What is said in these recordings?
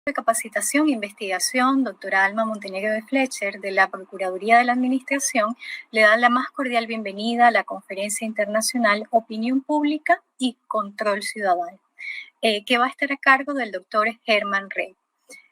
de Capacitación e Investigación, doctora Alma Montenegro de Fletcher, de la Procuraduría de la Administración, le da la más cordial bienvenida a la Conferencia Internacional Opinión Pública y Control Ciudadano, que va a estar a cargo del doctor Germán Rey.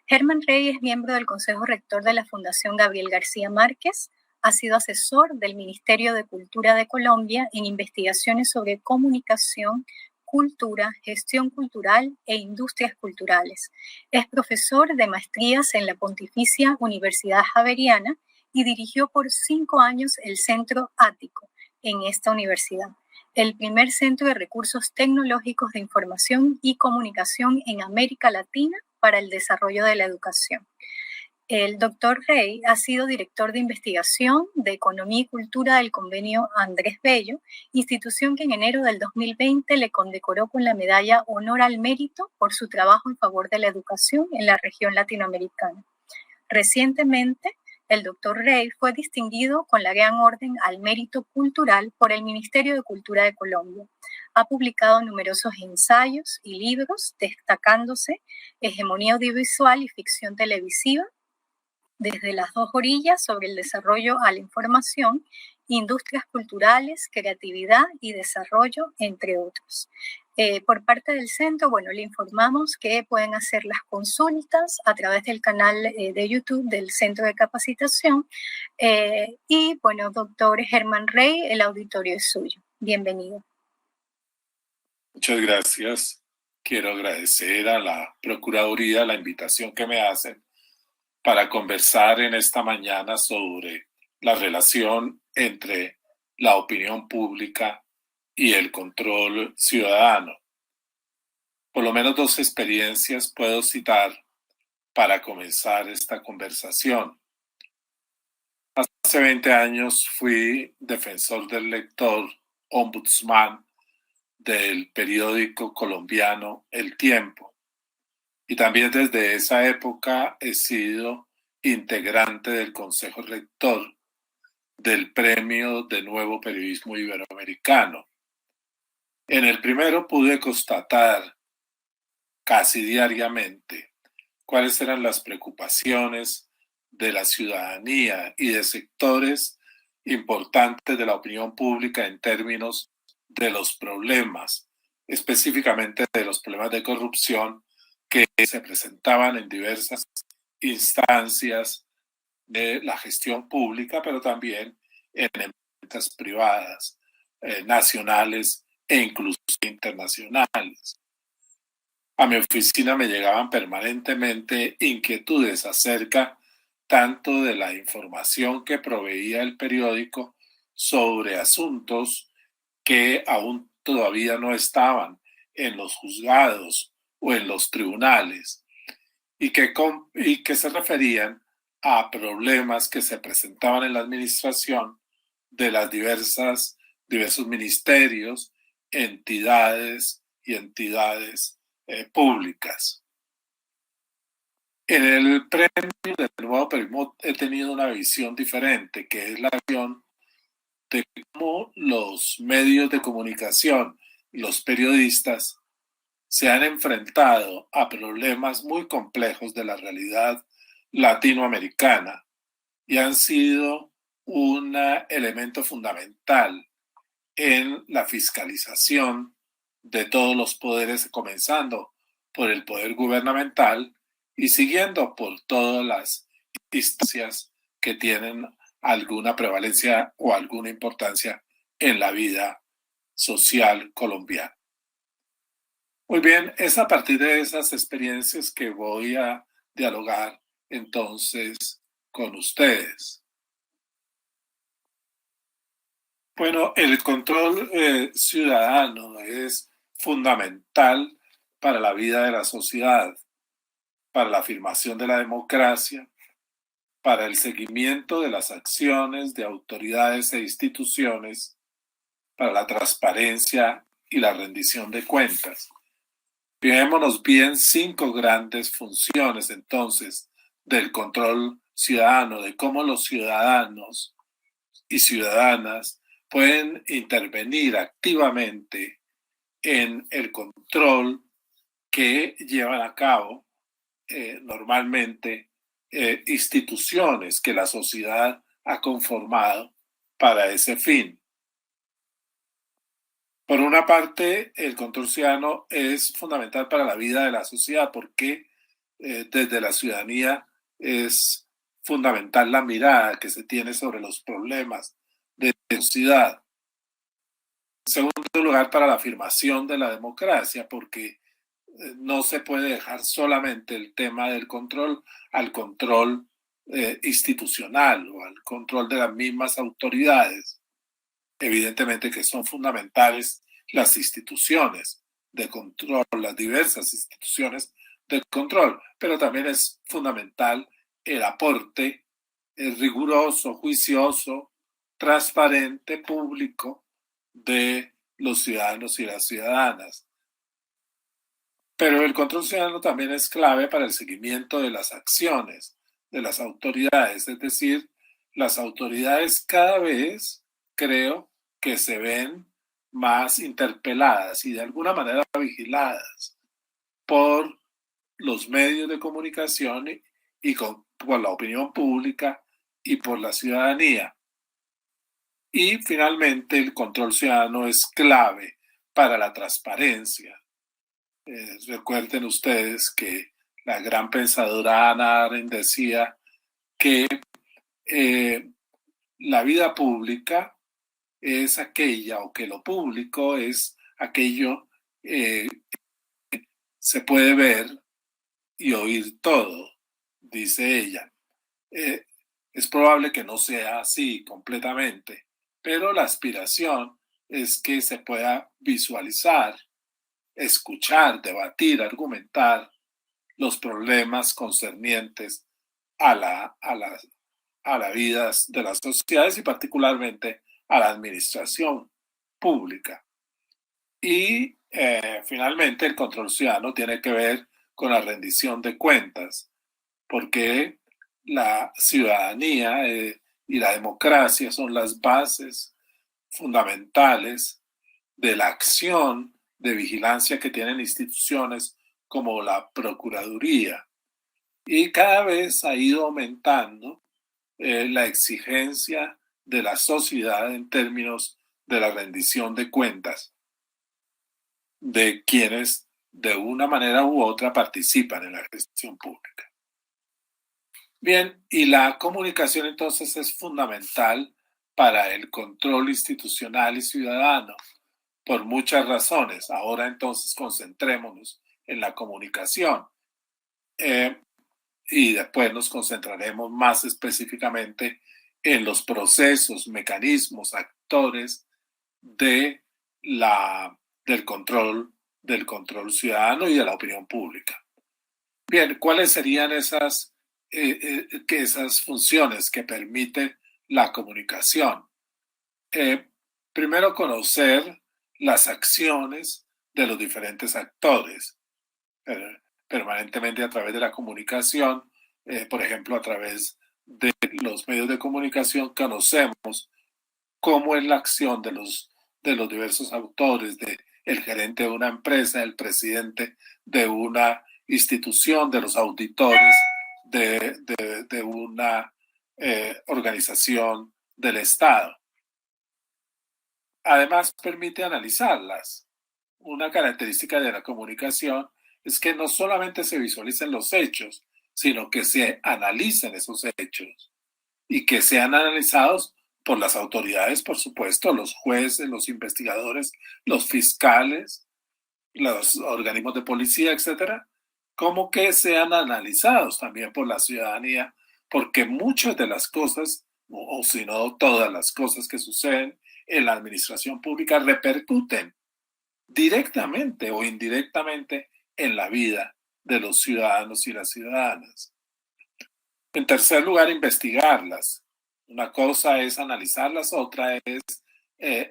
Germán Rey es miembro del Consejo Rector de la Fundación Gabriel García Márquez, ha sido asesor del Ministerio de Cultura de Colombia en investigaciones sobre comunicación, cultura, gestión cultural e industrias culturales. Es profesor de maestrías en la Pontificia Universidad Javeriana y dirigió por 5 años el Centro Ático en esta universidad, el primer centro de recursos tecnológicos de información y comunicación en América Latina para el desarrollo de la educación. El doctor Rey ha sido director de investigación de Economía y Cultura del Convenio Andrés Bello, institución que en enero del 2020 le condecoró con la medalla Honor al Mérito por su trabajo en favor de la educación en la región latinoamericana. Recientemente, el doctor Rey fue distinguido con la Gran Orden al Mérito Cultural por el Ministerio de Cultura de Colombia. Ha publicado numerosos ensayos y libros, destacándose Hegemonía Audiovisual y Ficción Televisiva, Desde las dos orillas sobre el desarrollo a la información, industrias culturales, creatividad y desarrollo, entre otros. Por parte del centro, le informamos que pueden hacer las consultas a través del canal de YouTube del Centro de Capacitación. Doctor Germán Rey, el auditorio es suyo. Bienvenido. Muchas gracias. Quiero agradecer a la Procuraduría la invitación que me hacen para conversar en esta mañana sobre la relación entre la opinión pública y el control ciudadano. Por lo menos 2 experiencias puedo citar para comenzar esta conversación. Hace 20 años fui defensor del lector, ombudsman del periódico colombiano El Tiempo. Y también desde esa época he sido integrante del Consejo Rector del Premio de Nuevo Periodismo Iberoamericano. En el primero pude constatar casi diariamente cuáles eran las preocupaciones de la ciudadanía y de sectores importantes de la opinión pública en términos de los problemas, específicamente de los problemas de corrupción que se presentaban en diversas instancias de la gestión pública, pero también en empresas privadas, nacionales e incluso internacionales. A mi oficina me llegaban permanentemente inquietudes acerca tanto de la información que proveía el periódico sobre asuntos que aún todavía no estaban en los juzgados o en los tribunales y que se referían a problemas que se presentaban en la administración de las diversos ministerios, entidades públicas. En el premio del Nuevo Periodismo he tenido una visión diferente, que es la visión de cómo los medios de comunicación, los periodistas, se han enfrentado a problemas muy complejos de la realidad latinoamericana y han sido un elemento fundamental en la fiscalización de todos los poderes, comenzando por el poder gubernamental y siguiendo por todas las instancias que tienen alguna prevalencia o alguna importancia en la vida social colombiana. Muy bien, es a partir de esas experiencias que voy a dialogar entonces con ustedes. Bueno, el control ciudadano es fundamental para la vida de la sociedad, para la afirmación de la democracia, para el seguimiento de las acciones de autoridades e instituciones, para la transparencia y la rendición de cuentas. Fijémonos bien 5 grandes funciones entonces del control ciudadano, de cómo los ciudadanos y ciudadanas pueden intervenir activamente en el control que llevan a cabo normalmente instituciones que la sociedad ha conformado para ese fin. Por una parte, el control ciudadano es fundamental para la vida de la sociedad porque desde la ciudadanía es fundamental la mirada que se tiene sobre los problemas de la sociedad. En segundo lugar, para la afirmación de la democracia, porque no se puede dejar solamente el tema del control al control institucional o al control de las mismas autoridades. Evidentemente que son fundamentales las instituciones de control, las diversas instituciones de control, pero también es fundamental el aporte riguroso, juicioso, transparente, público de los ciudadanos y las ciudadanas. Pero el control ciudadano también es clave para el seguimiento de las acciones de las autoridades, es decir, las autoridades cada vez creo que se ven más interpeladas y de alguna manera vigiladas por los medios de comunicación por la opinión pública y por la ciudadanía. Y finalmente el control ciudadano es clave para la transparencia. Recuerden ustedes que la gran pensadora Hannah Arendt decía que la vida pública es aquella, o que lo público es aquello se puede ver y oír todo, dice ella. Es probable que no sea así completamente, pero la aspiración es que se pueda visualizar, escuchar, debatir, argumentar los problemas concernientes a la vida de las sociedades y particularmente a la administración pública. Y finalmente el control ciudadano tiene que ver con la rendición de cuentas, porque la ciudadanía y la democracia son las bases fundamentales de la acción de vigilancia que tienen instituciones como la Procuraduría. Y cada vez ha ido aumentando la exigencia de la sociedad en términos de la rendición de cuentas de quienes de una manera u otra participan en la gestión pública. Bien, y la comunicación entonces es fundamental para el control institucional y ciudadano por muchas razones. Ahora entonces concentrémonos en la comunicación y después nos concentraremos más específicamente en los procesos, mecanismos, actores de del control ciudadano y de la opinión pública. Bien, ¿cuáles serían esas funciones que permite la comunicación? Primero, conocer las acciones de los diferentes actores, permanentemente a través de la comunicación, por ejemplo, a través de los medios de comunicación, conocemos cómo es la acción de los diversos autores, el gerente de una empresa, el presidente de una institución, de los auditores de una organización del Estado. Además, permite analizarlas. Una característica de la comunicación es que no solamente se visualicen los hechos, sino que se analicen esos hechos y que sean analizados por las autoridades, por supuesto, los jueces, los investigadores, los fiscales, los organismos de policía, etcétera, como que sean analizados también por la ciudadanía, porque muchas de las cosas, o si no todas las cosas que suceden en la administración pública repercuten directamente o indirectamente en la vida de los ciudadanos y las ciudadanas. En tercer lugar, investigarlas. Una cosa es analizarlas, otra es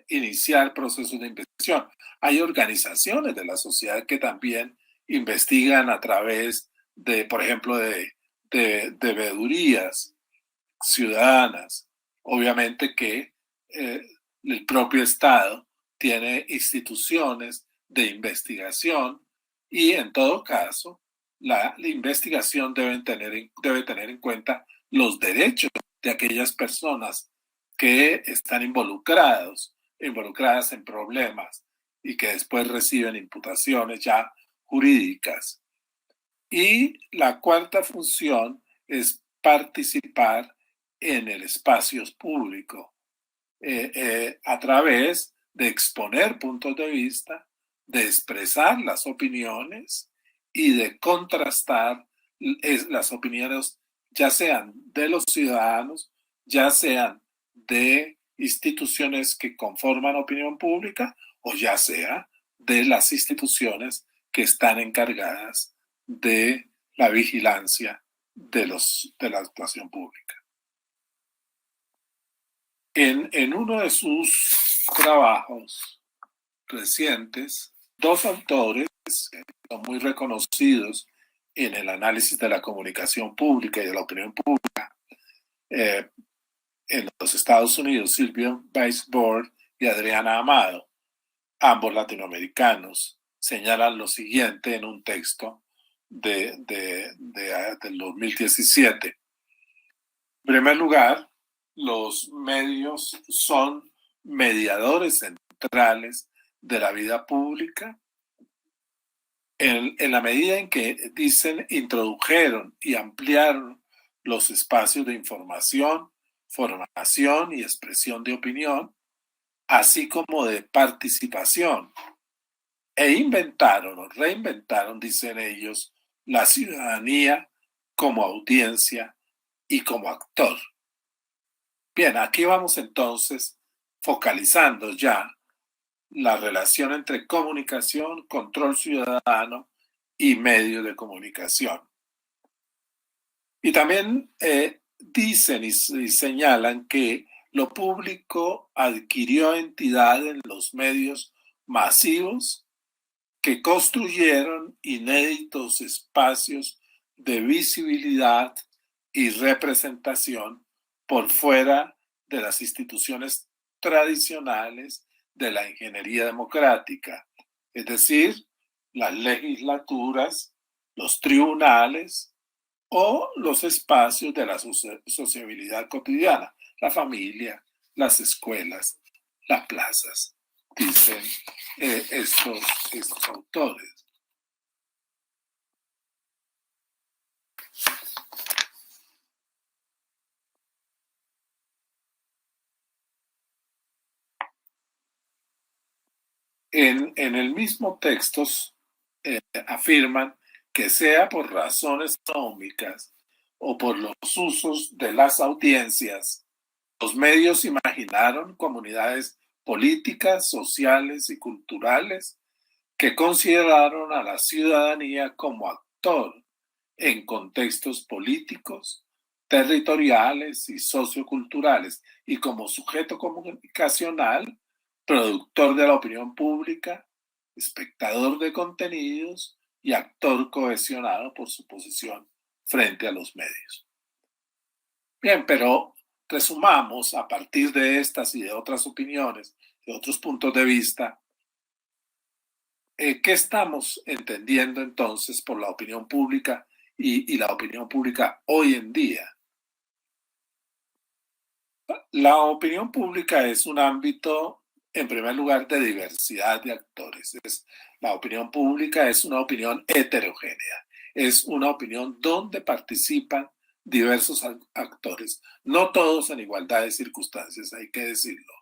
iniciar procesos de investigación. Hay organizaciones de la sociedad que también investigan a través de, por ejemplo, de veedurías ciudadanas. Obviamente que el propio Estado tiene instituciones de investigación y en todo caso la investigación debe tener en cuenta los derechos de aquellas personas que están involucradas en problemas y que después reciben imputaciones ya jurídicas. Y la cuarta función es participar en el espacio público a través de exponer puntos de vista, de expresar las opiniones y de contrastar las opiniones, ya sean de los ciudadanos, ya sean de instituciones que conforman opinión pública o ya sea de las instituciones que están encargadas de la vigilancia de la actuación pública. En uno de sus trabajos recientes, dos autores que son muy reconocidos en el análisis de la comunicación pública y de la opinión pública en los Estados Unidos, Silvio Weisbord y Adriana Amado, ambos latinoamericanos, señalan lo siguiente en un texto del 2017. En primer lugar, los medios son mediadores centrales de la vida pública en la medida en que, dicen, introdujeron y ampliaron los espacios de información, formación y expresión de opinión, así como de participación, e inventaron o reinventaron, dicen ellos, la ciudadanía como audiencia y como actor. Bien, aquí vamos entonces focalizando ya la relación entre comunicación, control ciudadano y medios de comunicación. Y también dicen y señalan que lo público adquirió entidad en los medios masivos que construyeron inéditos espacios de visibilidad y representación por fuera de las instituciones tradicionales de la ingeniería democrática, es decir, las legislaturas, los tribunales o los espacios de la sociabilidad cotidiana, la familia, las escuelas, las plazas, dicen estos autores. En el mismo texto afirman que sea por razones económicas o por los usos de las audiencias, los medios imaginaron comunidades políticas, sociales y culturales que consideraron a la ciudadanía como actor en contextos políticos, territoriales y socioculturales y como sujeto comunicacional, productor de la opinión pública, espectador de contenidos y actor cohesionado por su posición frente a los medios. Bien, pero resumamos a partir de estas y de otras opiniones, de otros puntos de vista, ¿qué estamos entendiendo entonces por la opinión pública y la opinión pública hoy en día? La opinión pública es un ámbito, en primer lugar, de diversidad de actores. La opinión pública es una opinión heterogénea. Es una opinión donde participan diversos actores, no todos en igualdad de circunstancias, hay que decirlo.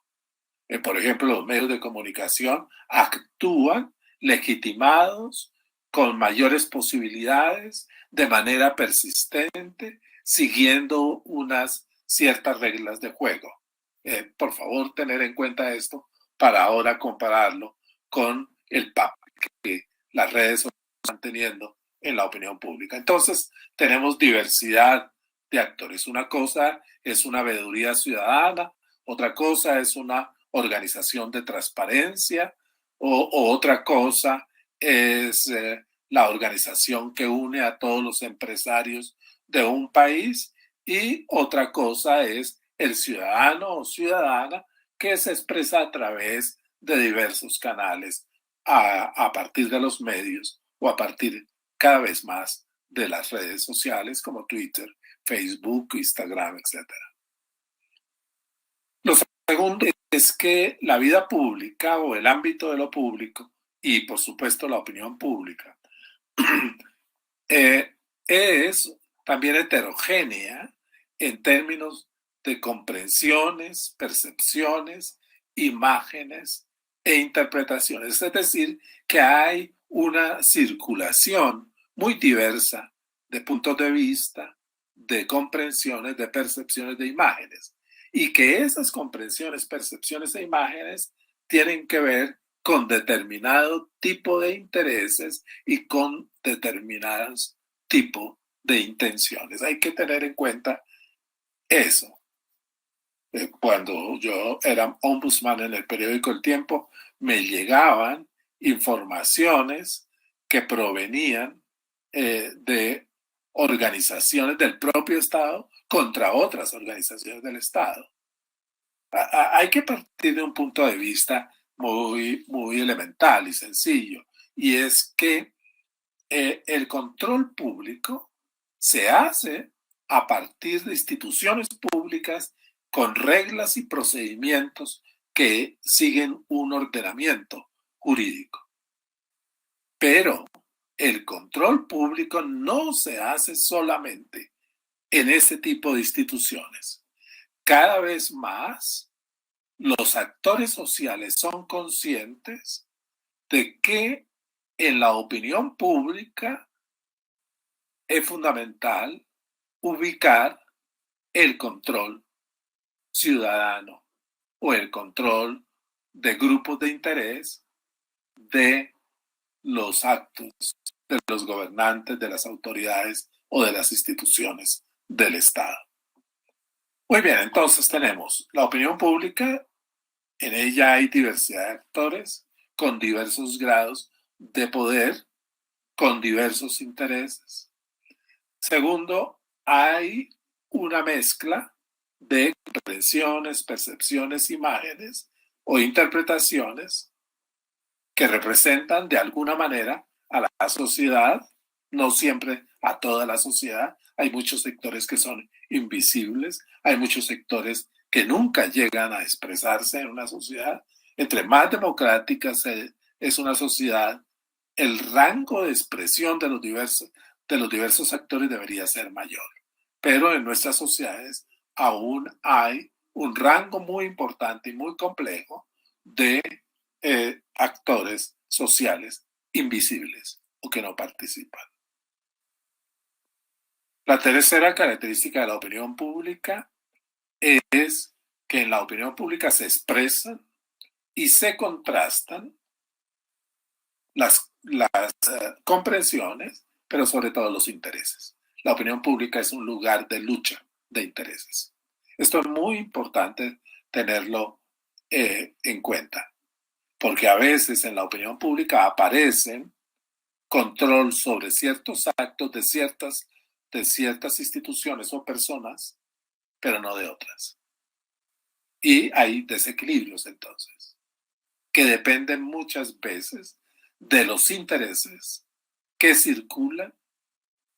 Por ejemplo, los medios de comunicación actúan legitimados, con mayores posibilidades, de manera persistente, siguiendo unas ciertas reglas de juego. Por favor, tener en cuenta esto para ahora compararlo con el papel que las redes sociales están teniendo en la opinión pública. Entonces, tenemos diversidad de actores. Una cosa es una veeduría ciudadana, otra cosa es una organización de transparencia o otra cosa es la organización que une a todos los empresarios de un país y otra cosa es el ciudadano o ciudadana que se expresa a través de diversos canales a partir de los medios o a partir cada vez más de las redes sociales como Twitter, Facebook, Instagram, etc. Lo segundo es que la vida pública o el ámbito de lo público y por supuesto la opinión pública es también heterogénea en términos de comprensiones, percepciones, imágenes e interpretaciones. Es decir, que hay una circulación muy diversa de puntos de vista, de comprensiones, de percepciones, de imágenes. Y que esas comprensiones, percepciones e imágenes tienen que ver con determinado tipo de intereses y con determinados tipos de intenciones. Hay que tener en cuenta eso. Cuando yo era ombudsman en el periódico El Tiempo, me llegaban informaciones que provenían de organizaciones del propio Estado contra otras organizaciones del Estado. Hay que partir de un punto de vista muy elemental y sencillo, y es que el control público se hace a partir de instituciones públicas con reglas y procedimientos que siguen un ordenamiento jurídico. Pero el control público no se hace solamente en ese tipo de instituciones. Cada vez más los actores sociales son conscientes de que en la opinión pública es fundamental ubicar el control ciudadano o el control de grupos de interés de los actos de los gobernantes, de las autoridades o de las instituciones del Estado. Muy bien, entonces tenemos la opinión pública, en ella hay diversidad de actores con diversos grados de poder, con diversos intereses. Segundo, hay una mezcla de comprensiones, percepciones, imágenes o interpretaciones que representan de alguna manera a la sociedad, no siempre a toda la sociedad. Hay muchos sectores que son invisibles, hay muchos sectores que nunca llegan a expresarse en una sociedad. Entre más democrática es una sociedad, el rango de expresión de los diversos actores debería ser mayor. Pero en nuestras sociedades aún hay un rango muy importante y muy complejo de actores sociales invisibles o que no participan. La tercera característica de la opinión pública es que en la opinión pública se expresan y se contrastan las comprensiones, pero sobre todo los intereses. La opinión pública es un lugar de lucha de intereses. Esto es muy importante tenerlo en cuenta, porque a veces en la opinión pública aparecen control sobre ciertos actos de ciertas instituciones o personas, pero no de otras. Y hay desequilibrios entonces, que dependen muchas veces de los intereses que circulan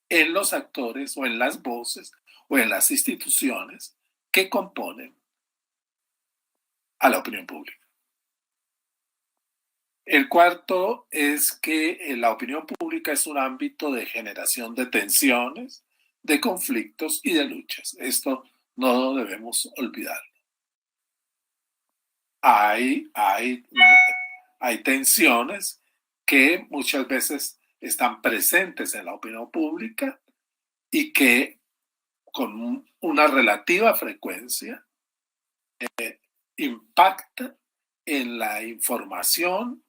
en los actores o en las voces o en las instituciones que componen a la opinión pública. El cuarto es que la opinión pública es un ámbito de generación de tensiones, de conflictos y de luchas. Esto no debemos olvidarlo. Hay tensiones que muchas veces están presentes en la opinión pública y que con una relativa frecuencia impacta en la información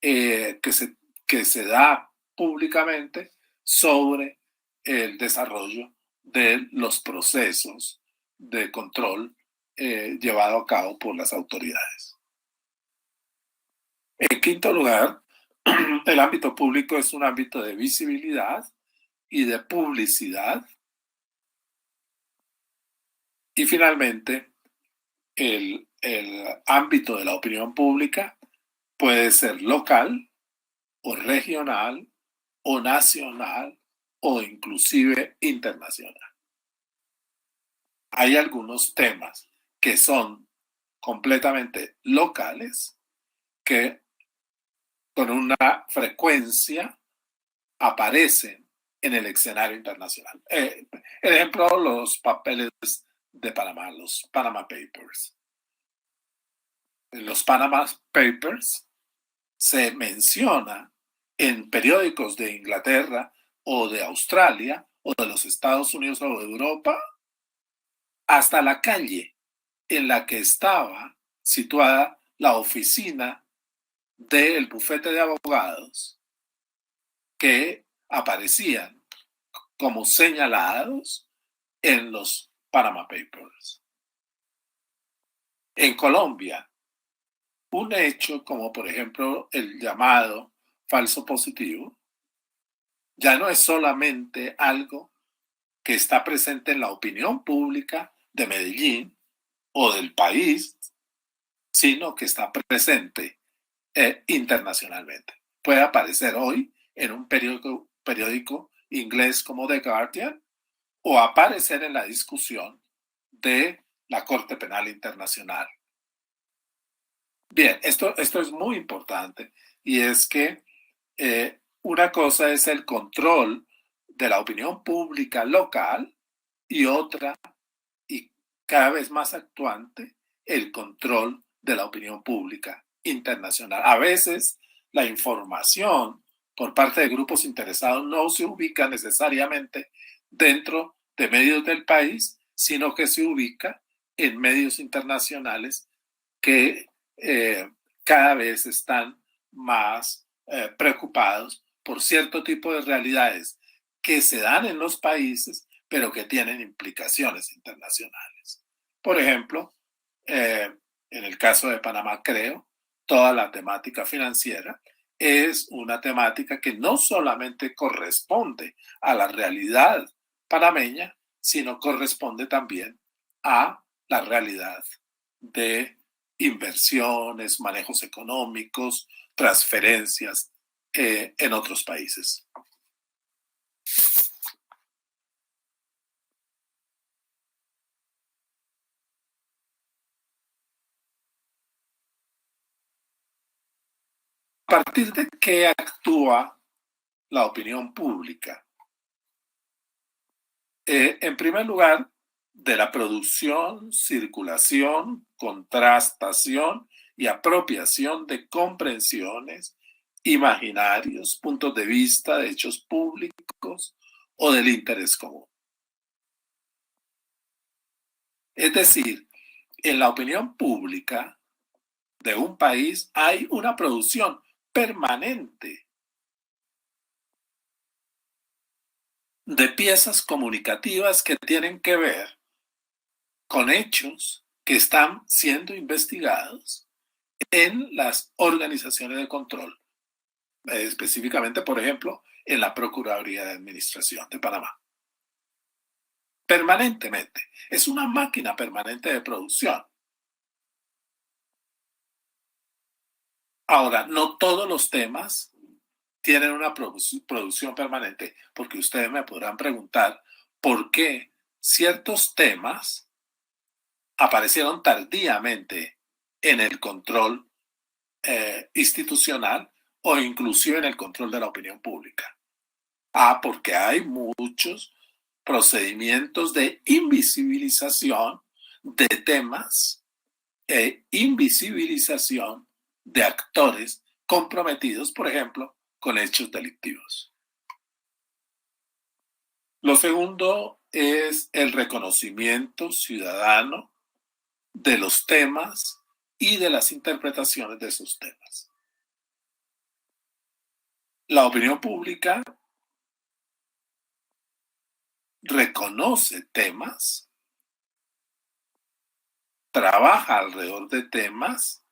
que se da públicamente sobre el desarrollo de los procesos de control llevado a cabo por las autoridades. En quinto lugar, el ámbito público es un ámbito de visibilidad y de publicidad. Y finalmente, el ámbito de la opinión pública puede ser local o regional o nacional o inclusive internacional. Hay algunos temas que son completamente locales que con una frecuencia aparecen en el escenario internacional. El ejemplo, los papeles de Panamá, los Panama Papers. En los Panama Papers se menciona en periódicos de Inglaterra o de Australia o de los Estados Unidos o de Europa hasta la calle en la que estaba situada la oficina del bufete de abogados que aparecían como señalados en los Panama Papers. En Colombia, un hecho como por ejemplo el llamado falso positivo ya no es solamente algo que está presente en la opinión pública de Medellín o del país, sino que está presente internacionalmente. Puede aparecer hoy en un periódico inglés como The Guardian o aparecer en la discusión de la Corte Penal Internacional. Bien, esto es muy importante y es que una cosa es el control de la opinión pública local y otra, y cada vez más actuante, el control de la opinión pública internacional. A veces la información por parte de grupos interesados no se ubica necesariamente dentro de medios del país, sino que se ubica en medios internacionales que cada vez están más preocupados por cierto tipo de realidades que se dan en los países, pero que tienen implicaciones internacionales. Por ejemplo, en el caso de Panamá, creo, toda la temática financiera es una temática que no solamente corresponde a la realidad panameña, sino corresponde también a la realidad de inversiones, manejos económicos, transferencias en otros países. ¿A partir de qué actúa la opinión pública? En primer lugar, de la producción, circulación, contrastación y apropiación de comprensiones, imaginarios, puntos de vista de hechos públicos o del interés común. Es decir, en la opinión pública de un país hay una producción permanente de piezas comunicativas que tienen que ver con hechos que están siendo investigados en las organizaciones de control, específicamente, por ejemplo, en la Procuraduría de Administración de Panamá. Permanentemente. Es una máquina permanente de producción. Ahora, no todos los temas tienen una producción permanente, porque ustedes me podrán preguntar por qué ciertos temas aparecieron tardíamente en el control institucional o inclusive en el control de la opinión pública. Porque hay muchos procedimientos de invisibilización de temas e invisibilización de actores comprometidos, por ejemplo, con hechos delictivos. Lo segundo es el reconocimiento ciudadano de los temas y de las interpretaciones de esos temas. La opinión pública reconoce temas, trabaja alrededor de temas,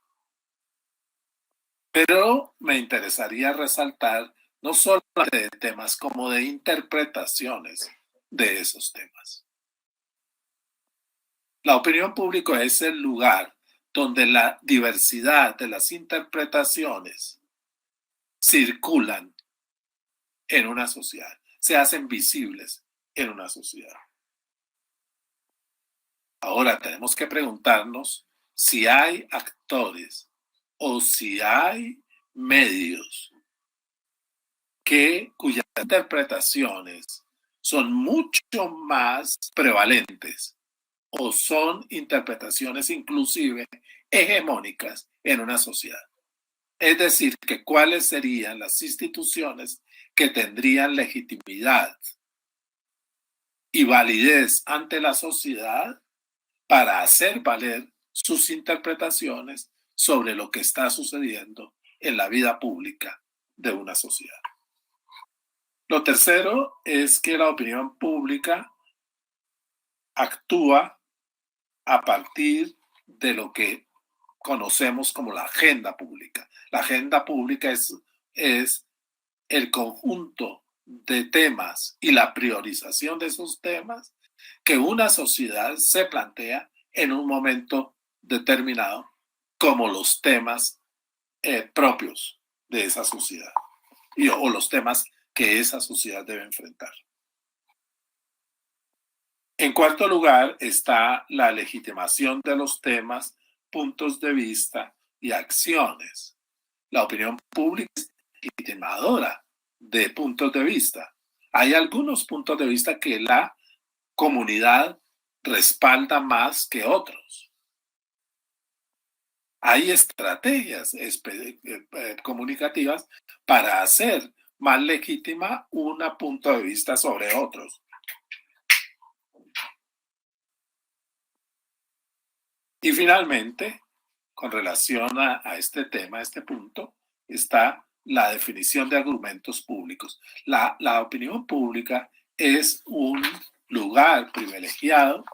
pero me interesaría resaltar no solo de temas como de interpretaciones de esos temas. La opinión pública es el lugar donde la diversidad de las interpretaciones circulan en una sociedad, se hacen visibles en una sociedad. Ahora tenemos que preguntarnos si hay actores o si hay medios cuyas interpretaciones son mucho más prevalentes o son interpretaciones inclusive hegemónicas en una sociedad. Es decir, que cuáles serían las instituciones que tendrían legitimidad y validez ante la sociedad para hacer valer sus interpretaciones sobre lo que está sucediendo en la vida pública de una sociedad. Lo tercero es que la opinión pública actúa a partir de lo que conocemos como la agenda pública. La agenda pública es el conjunto de temas y la priorización de esos temas que una sociedad se plantea en un momento determinado como los temas propios de esa sociedad o los temas que esa sociedad debe enfrentar. En cuarto lugar está la legitimación de los temas, puntos de vista y acciones. La opinión pública es legitimadora de puntos de vista. Hay algunos puntos de vista que la comunidad respalda más que otros. Hay estrategias comunicativas para hacer más legítima un punto de vista sobre otros. Y finalmente, con relación a este tema, a este punto, está la definición de argumentos públicos. La opinión pública es un lugar privilegiado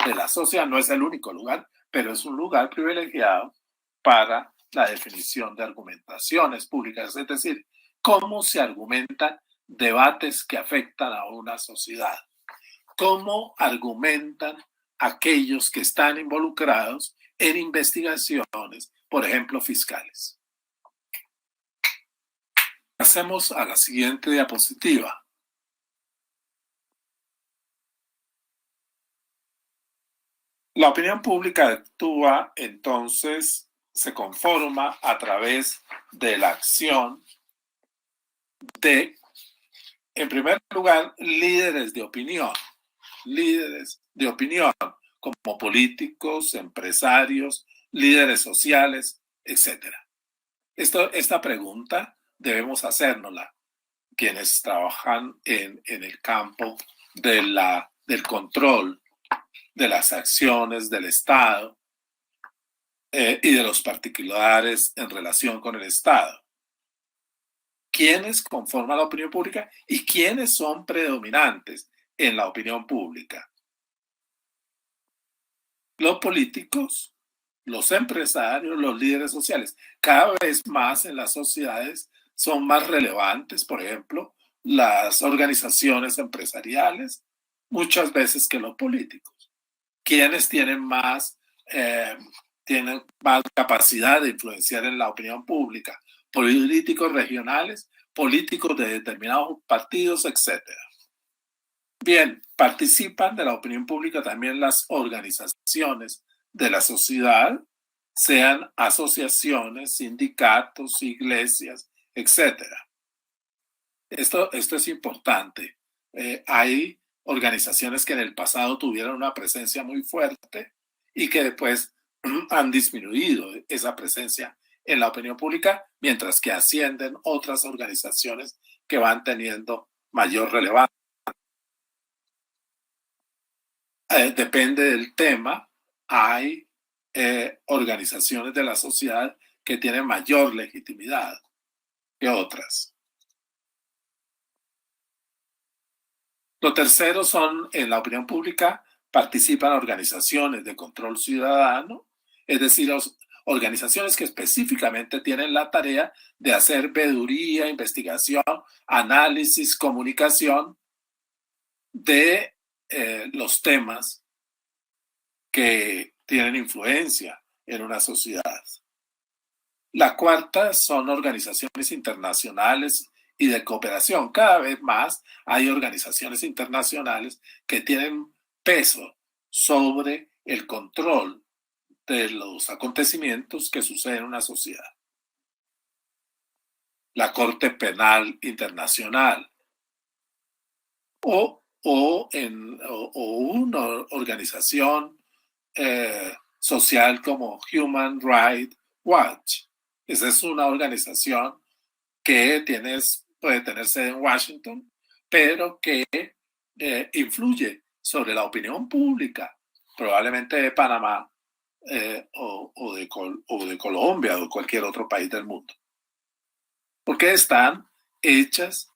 de la sociedad, no es el único lugar, pero es un lugar privilegiado para la definición de argumentaciones públicas, es decir, cómo se argumentan debates que afectan a una sociedad, cómo argumentan aquellos que están involucrados en investigaciones, por ejemplo, fiscales. Pasemos a la siguiente diapositiva. La opinión pública actúa, entonces, se conforma a través de la acción de, en primer lugar, líderes de opinión como políticos, empresarios, líderes sociales, etc. Esta pregunta debemos hacérnosla quienes trabajan en el campo del control de las acciones del Estado y de los particulares en relación con el Estado. ¿Quiénes conforman la opinión pública y quiénes son predominantes en la opinión pública? Los políticos, los empresarios, los líderes sociales. Cada vez más en las sociedades son más relevantes, por ejemplo, las organizaciones empresariales, muchas veces que los políticos. ¿Quiénes tienen más capacidad de influenciar en la opinión pública? Políticos regionales, políticos de determinados partidos, etc. Bien, participan de la opinión pública también las organizaciones de la sociedad, sean asociaciones, sindicatos, iglesias, etc. Esto es importante. Hay organizaciones que en el pasado tuvieron una presencia muy fuerte y que después han disminuido esa presencia en la opinión pública, mientras que ascienden otras organizaciones que van teniendo mayor relevancia. Depende del tema, hay organizaciones de la sociedad que tienen mayor legitimidad que otras. Lo tercero son, en la opinión pública, participan organizaciones de control ciudadano, es decir, organizaciones que específicamente tienen la tarea de hacer veeduría, investigación, análisis, comunicación de los temas que tienen influencia en una sociedad. La cuarta son organizaciones internacionales y de cooperación. Cada vez más hay organizaciones internacionales que tienen peso sobre el control de los acontecimientos que suceden en una sociedad. La Corte Penal Internacional o una organización social como Human Rights Watch. Esa es una organización que puede tener sede en Washington, pero que influye sobre la opinión pública, probablemente de Panamá o de Colombia o de cualquier otro país del mundo. Porque están hechas,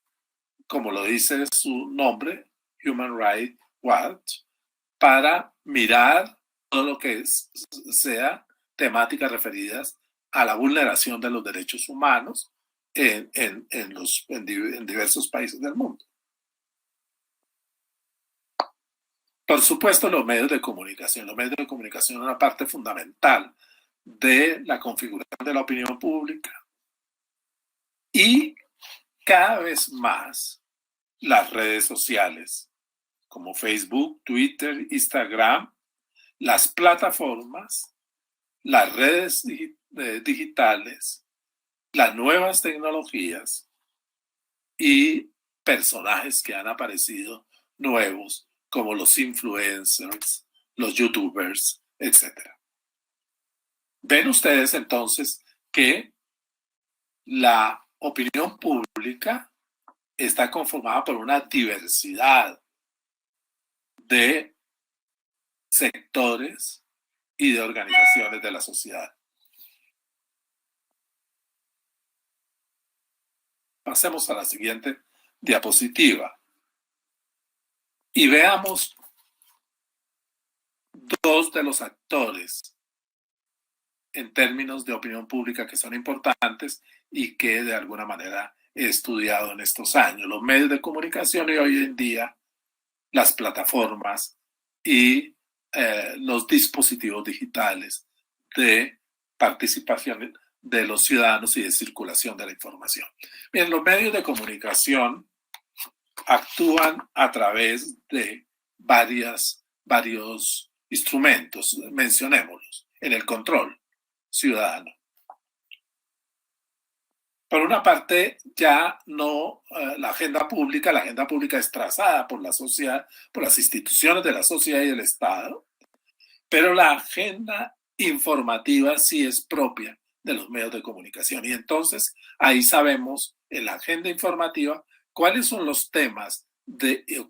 como lo dice su nombre, Human Rights Watch, para mirar todo lo que sea temáticas referidas a la vulneración de los derechos humanos en diversos países del mundo. Por supuesto, los medios de comunicación. Los medios de comunicación son una parte fundamental de la configuración de la opinión pública. Y cada vez más las redes sociales, como Facebook, Twitter, Instagram, las plataformas, las redes digitales, las nuevas tecnologías y personajes que han aparecido nuevos, como los influencers, los youtubers, etc. Ven ustedes entonces que la opinión pública está conformada por una diversidad de sectores y de organizaciones de la sociedad. Pasemos a la siguiente diapositiva y veamos dos de los actores en términos de opinión pública que son importantes y que de alguna manera he estudiado en estos años: los medios de comunicación y hoy en día las plataformas y los dispositivos digitales de participación de los ciudadanos y de circulación de la información. Bien, los medios de comunicación actúan a través de varios instrumentos, mencionémoslos, en el control ciudadano. Por una parte, ya no la agenda pública es trazada por la sociedad, por las instituciones de la sociedad y del Estado, pero la agenda informativa sí es propia de los medios de comunicación. Y entonces ahí sabemos en la agenda informativa cuáles son los temas,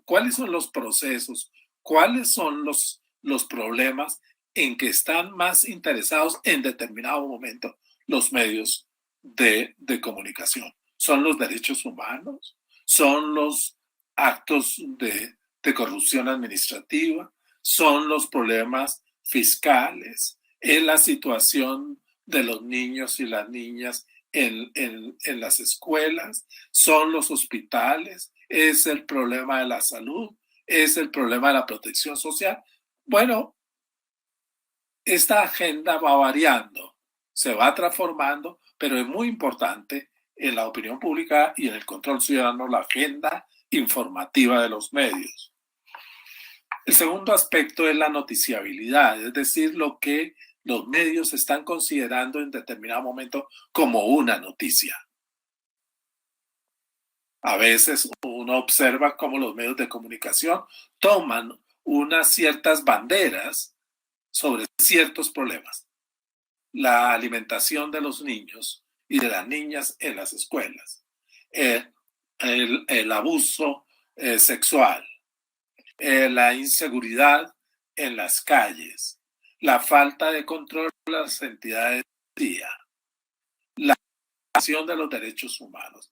cuáles son los procesos, cuáles son los problemas en que están más interesados en determinado momento los medios de comunicación. ¿Son los derechos humanos? ¿Son los actos de corrupción administrativa? ¿Son los problemas fiscales? ¿Es la situación de los niños y las niñas en las escuelas? ¿Son los hospitales? ¿Es el problema de la salud? ¿Es el problema de la protección social? Bueno, esta agenda va variando, se va transformando, pero es muy importante en la opinión pública y en el control ciudadano la agenda informativa de los medios. El segundo aspecto es la noticiabilidad, es decir, lo que los medios están considerando en determinado momento como una noticia. A veces uno observa cómo los medios de comunicación toman unas ciertas banderas sobre ciertos problemas. La alimentación de los niños y de las niñas en las escuelas, el abuso sexual, la inseguridad en las calles, la falta de control de las entidades de día, la violación de los derechos humanos.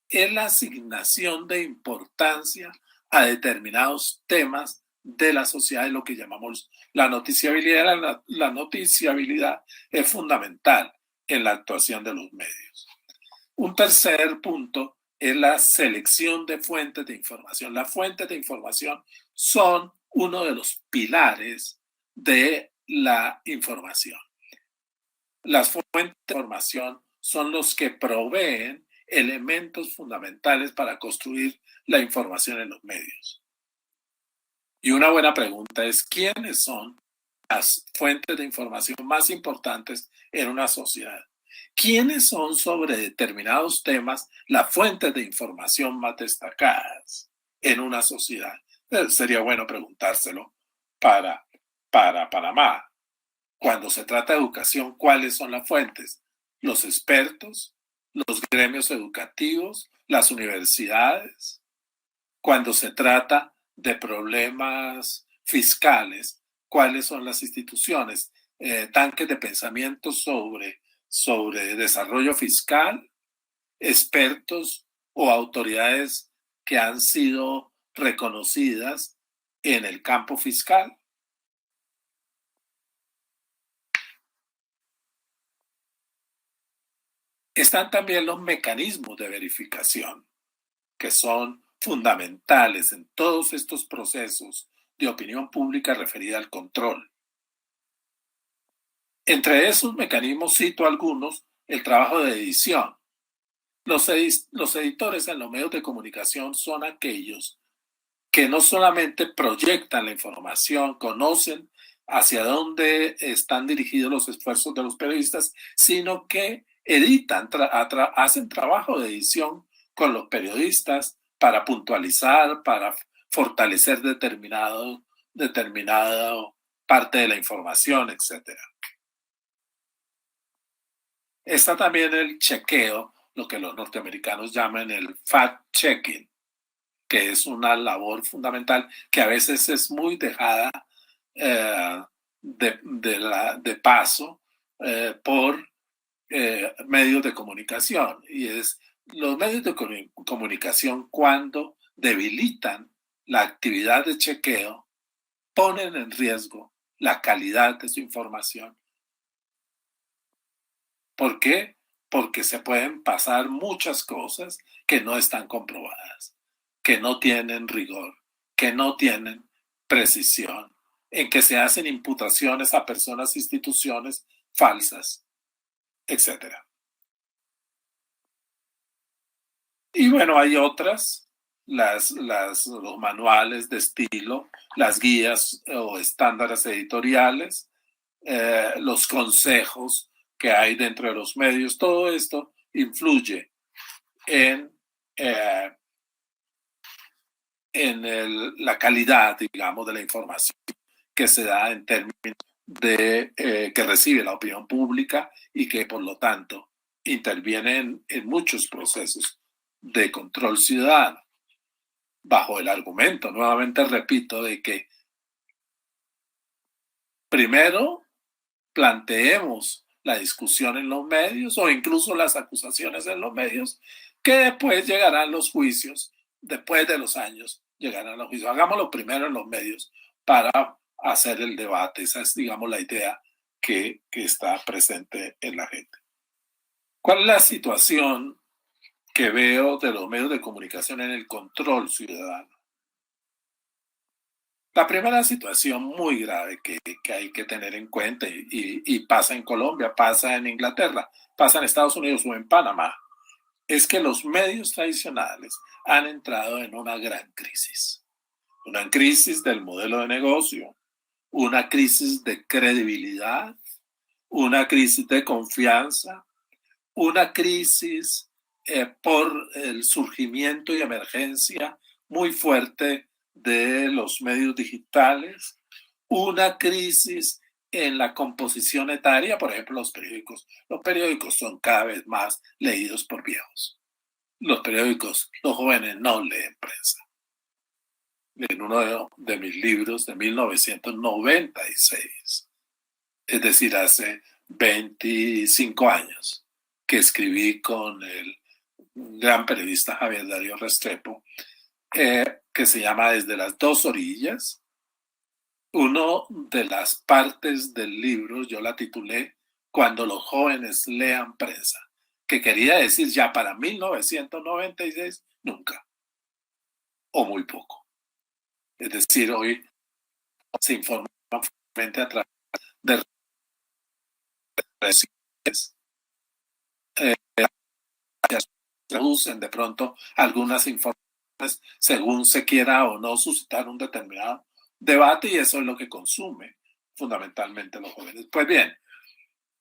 Es la asignación de importancia a determinados temas de la sociedad, es lo que llamamos la noticiabilidad. La noticiabilidad es fundamental en la actuación de los medios. Un tercer punto es la selección de fuentes de información. Las fuentes de información son uno de los pilares de la información. Las fuentes de información son los que proveen elementos fundamentales para construir la información en los medios. Y una buena pregunta es, ¿quiénes son las fuentes de información más importantes en una sociedad? ¿Quiénes son sobre determinados temas las fuentes de información más destacadas en una sociedad? Sería bueno preguntárselo para Panamá. Cuando se trata de educación, ¿cuáles son las fuentes? Los expertos, los gremios educativos, las universidades. Cuando se trata de problemas fiscales, ¿cuáles son las instituciones? Tanques de pensamiento sobre desarrollo fiscal, expertos o autoridades que han sido reconocidas en el campo fiscal. Están también los mecanismos de verificación, que son fundamentales en todos estos procesos de opinión pública referida al control. Entre esos mecanismos cito algunos: el trabajo de edición. Los editores en los medios de comunicación son aquellos que no solamente proyectan la información, conocen hacia dónde están dirigidos los esfuerzos de los periodistas, sino que editan, hacen trabajo de edición con los periodistas para puntualizar, para fortalecer determinada parte de la información, etc. Está también el chequeo, lo que los norteamericanos llaman el fact-checking, que es una labor fundamental que a veces es muy dejada de paso por medios de comunicación. Y es los medios de comunicación, cuando debilitan la actividad de chequeo, ponen en riesgo la calidad de su información. ¿Por qué? Porque se pueden pasar muchas cosas que no están comprobadas, que no tienen rigor, que no tienen precisión, en que se hacen imputaciones a personas e instituciones falsas, etc. Y bueno, hay otras, los manuales de estilo, las guías o estándares editoriales, los consejos que hay dentro de los medios. Todo esto influye en la calidad, digamos, de la información que se da en términos de que recibe la opinión pública y que, por lo tanto, interviene en muchos procesos de control ciudadano, bajo el argumento, nuevamente repito, de que primero planteemos la discusión en los medios o incluso las acusaciones en los medios, que después llegarán los juicios, después de los años llegarán los juicios. Hagámoslo primero en los medios para hacer el debate. Esa es, digamos, la idea que está presente en la gente. ¿Cuál es la situación que veo de los medios de comunicación en el control ciudadano? La primera situación muy grave que hay que tener en cuenta, y pasa en Colombia, pasa en Inglaterra, pasa en Estados Unidos o en Panamá, es que los medios tradicionales han entrado en una gran crisis. Una crisis del modelo de negocio, una crisis de credibilidad, una crisis de confianza, una crisis por el surgimiento y emergencia muy fuerte de los medios digitales, una crisis en la composición etaria. Por ejemplo, los periódicos son cada vez más leídos por viejos. Los jóvenes no leen prensa. En uno de mis libros de 1996, es decir, hace 25 años, que escribí con el gran periodista Javier Darío Restrepo, que se llama Desde las dos orillas. Una de las partes del libro yo la titulé Cuando los jóvenes lean prensa, que quería decir ya para 1996 nunca, o muy poco. Es decir, hoy se informa a través de redes sociales, traducen de pronto algunas informaciones según se quiera o no suscitar un determinado debate, y eso es lo que consume fundamentalmente los jóvenes. Pues bien,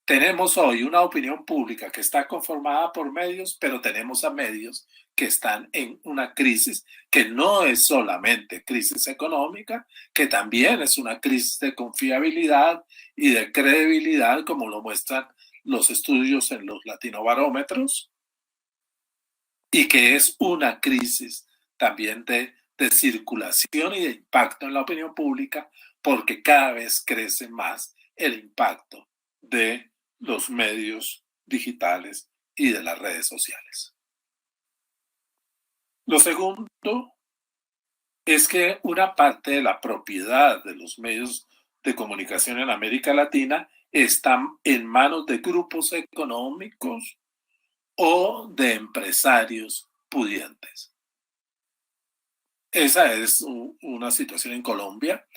tenemos hoy una opinión pública que está conformada por medios, pero tenemos a medios que están en una crisis que no es solamente crisis económica, que también es una crisis de confiabilidad y de credibilidad, como lo muestran los estudios en los latinobarómetros, y que es una crisis también de circulación y de impacto en la opinión pública, porque cada vez crece más el impacto de los medios digitales y de las redes sociales. Lo segundo es que una parte de la propiedad de los medios de comunicación en América Latina está en manos de grupos económicos o de empresarios pudientes. Esa es una situación en Colombia,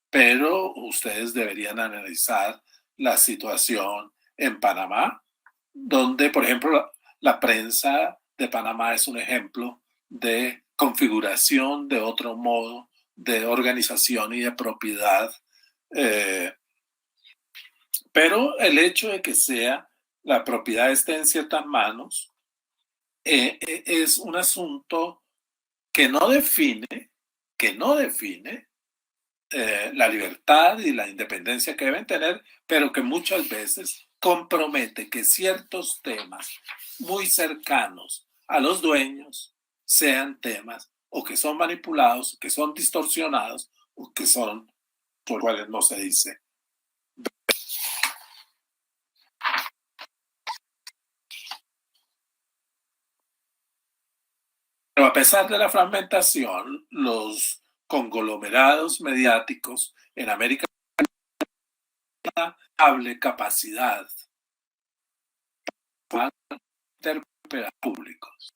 pero ustedes deberían analizar la situación en Panamá, donde, por ejemplo, la prensa de Panamá es un ejemplo de configuración de otro modo de organización y de propiedad. Pero el hecho de que la propiedad esté en ciertas manos es un asunto que no define la libertad y la independencia que deben tener, pero que muchas veces compromete que ciertos temas muy cercanos a los dueños sean temas o que son manipulados, que son distorsionados o que son por cuales no se dice. Pero a pesar de la fragmentación, los conglomerados mediáticos en América Latina tienen capacidad para interpelar públicos.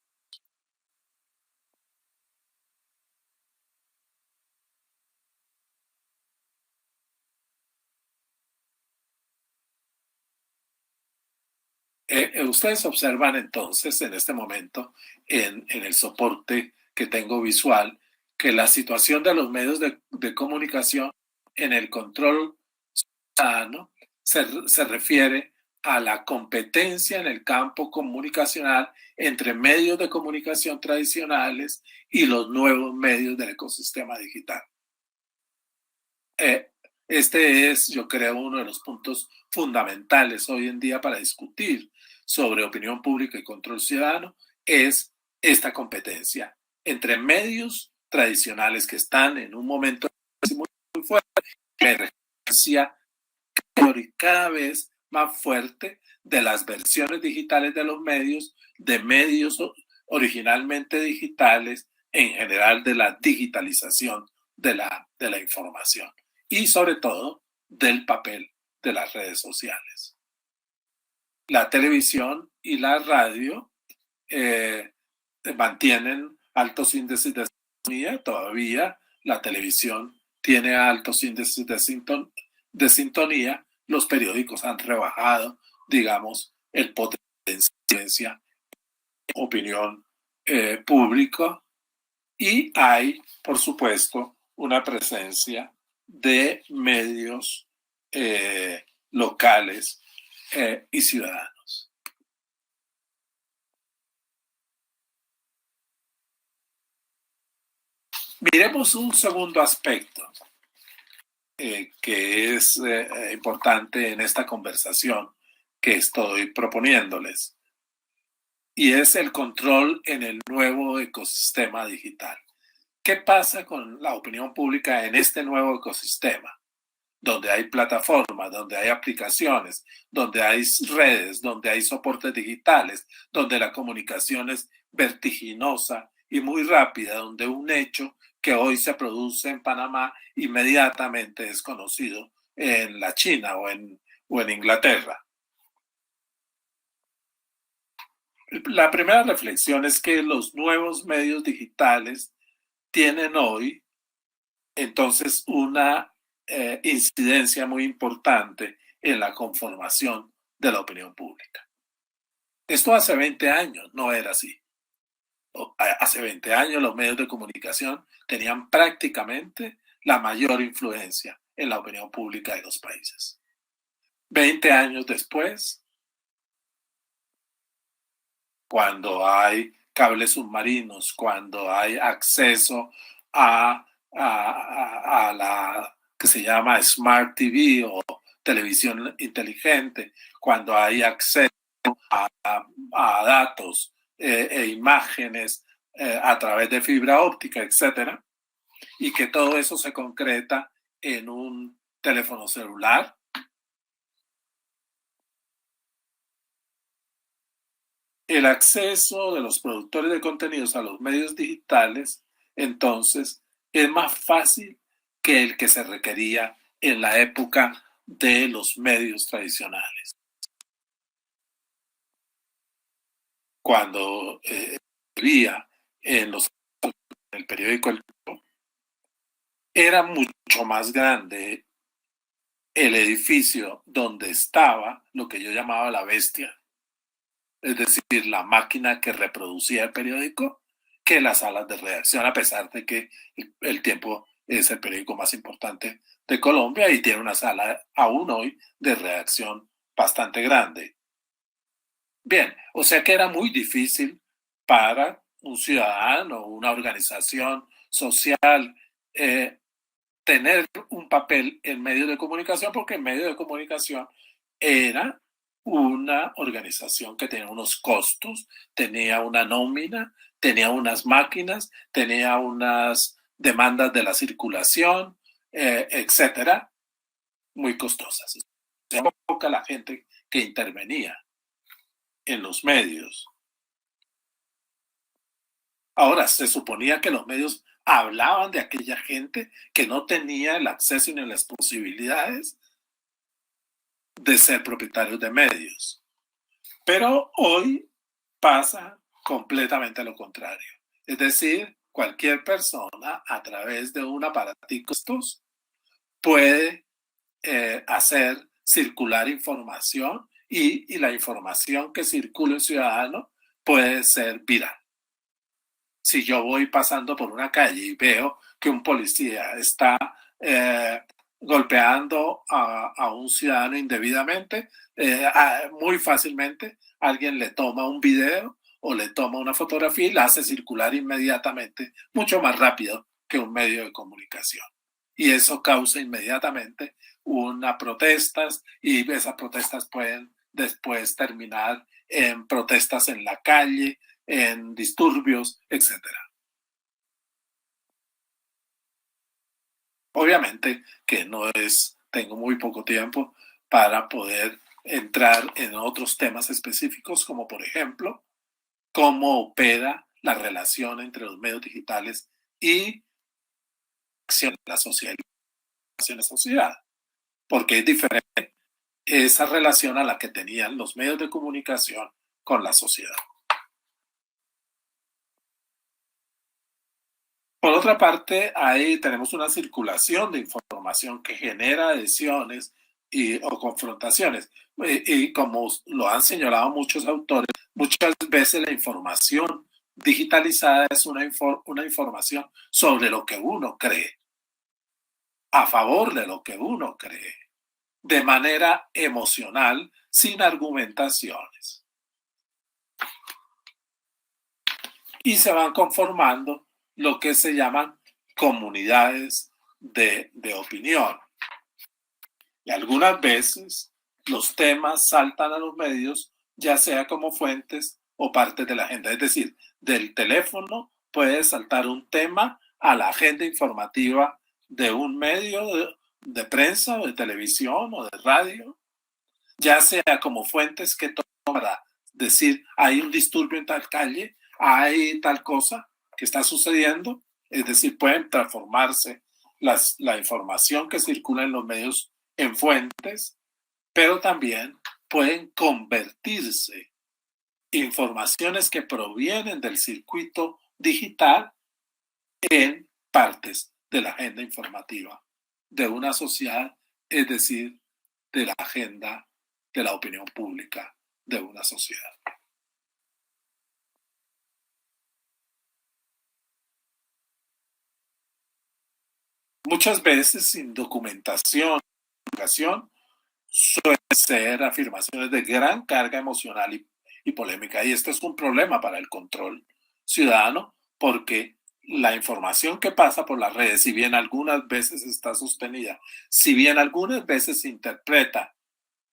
Ustedes observan entonces en este momento en el soporte que tengo visual que la situación de los medios de comunicación en el control ciudadano se refiere a la competencia en el campo comunicacional entre medios de comunicación tradicionales y los nuevos medios del ecosistema digital. Este es, yo creo, uno de los puntos fundamentales hoy en día para discutir sobre opinión pública y control ciudadano, es esta competencia entre medios tradicionales que están en un momento muy fuerte, la emergencia cada vez más fuerte de las versiones digitales de los medios, de medios originalmente digitales, en general de la digitalización de la información y sobre todo del papel de las redes sociales. La televisión y la radio mantienen altos índices de sintonía. Todavía la televisión tiene altos índices de sintonía. Los periódicos han rebajado, digamos, el potencial de opinión pública, y hay, por supuesto, una presencia de medios locales y ciudadanos. Miremos un segundo aspecto que es importante en esta conversación que estoy proponiéndoles, y es el control en el nuevo ecosistema digital. ¿Qué pasa con la opinión pública en este nuevo ecosistema? Donde hay plataformas, donde hay aplicaciones, donde hay redes, donde hay soportes digitales, donde la comunicación es vertiginosa y muy rápida, donde un hecho que hoy se produce en Panamá inmediatamente es conocido en la China o en Inglaterra. La primera reflexión es que los nuevos medios digitales tienen hoy entonces una incidencia muy importante en la conformación de la opinión pública. Esto hace 20 años no era así. Hace 20 años los medios de comunicación tenían prácticamente la mayor influencia en la opinión pública de los países. 20 años después, cuando hay cables submarinos, cuando hay acceso a la que se llama Smart TV o televisión inteligente, cuando hay acceso a datos e imágenes a través de fibra óptica, etcétera, y que todo eso se concreta en un teléfono celular. El acceso de los productores de contenidos a los medios digitales, entonces, es más fácil que el que se requería en la época de los medios tradicionales. Cuando vivía en el periódico El Tiempo, era mucho más grande el edificio donde estaba lo que yo llamaba la bestia, es decir, la máquina que reproducía el periódico, que las salas de redacción, a pesar de que El Tiempo es el periódico más importante de Colombia y tiene una sala aún hoy de redacción bastante grande. Bien, o sea que era muy difícil para un ciudadano, una organización social, tener un papel en medios de comunicación, porque en medios de comunicación era una organización que tenía unos costos, tenía una nómina, tenía unas máquinas, tenía unas demandas de la circulación, etcétera, muy costosas. Era poca la gente que intervenía en los medios. Ahora, se suponía que los medios hablaban de aquella gente que no tenía el acceso ni las posibilidades de ser propietarios de medios. Pero hoy pasa completamente lo contrario. Es decir, cualquier persona a través de un aparatico puede hacer circular información y la información que circula el ciudadano puede ser viral. Si yo voy pasando por una calle y veo que un policía está golpeando a un ciudadano indebidamente, muy fácilmente alguien le toma un video o le toma una fotografía y la hace circular inmediatamente, mucho más rápido que un medio de comunicación. Y eso causa inmediatamente unas protestas y esas protestas pueden después terminar en protestas en la calle, en disturbios, etcétera. Obviamente que no es, tengo muy poco tiempo para poder entrar en otros temas específicos, como por ejemplo, cómo opera la relación entre los medios digitales y la sociedad, porque es diferente esa relación a la que tenían los medios de comunicación con la sociedad. Por otra parte, ahí tenemos una circulación de información que genera adhesiones o confrontaciones. Y como lo han señalado muchos autores, muchas veces la información digitalizada es una información sobre lo que uno cree, a favor de lo que uno cree, de manera emocional, sin argumentaciones. Y se van conformando lo que se llaman comunidades de opinión. Y algunas veces los temas saltan a los medios, ya sea como fuentes o partes de la agenda. Es decir, del teléfono puede saltar un tema a la agenda informativa de un medio de prensa o de televisión o de radio, ya sea como fuentes que toman para decir hay un disturbio en tal calle, hay tal cosa que está sucediendo. Es decir, pueden transformarse la información que circula en los medios en fuentes, pero también pueden convertirse informaciones que provienen del circuito digital en partes de la agenda informativa de una sociedad, es decir, de la agenda de la opinión pública de una sociedad. muchas veces sin documentación, suelen ser afirmaciones de gran carga emocional y polémica. Y esto es un problema para el control ciudadano porque la información que pasa por las redes, si bien algunas veces está sostenida, si bien algunas veces se interpreta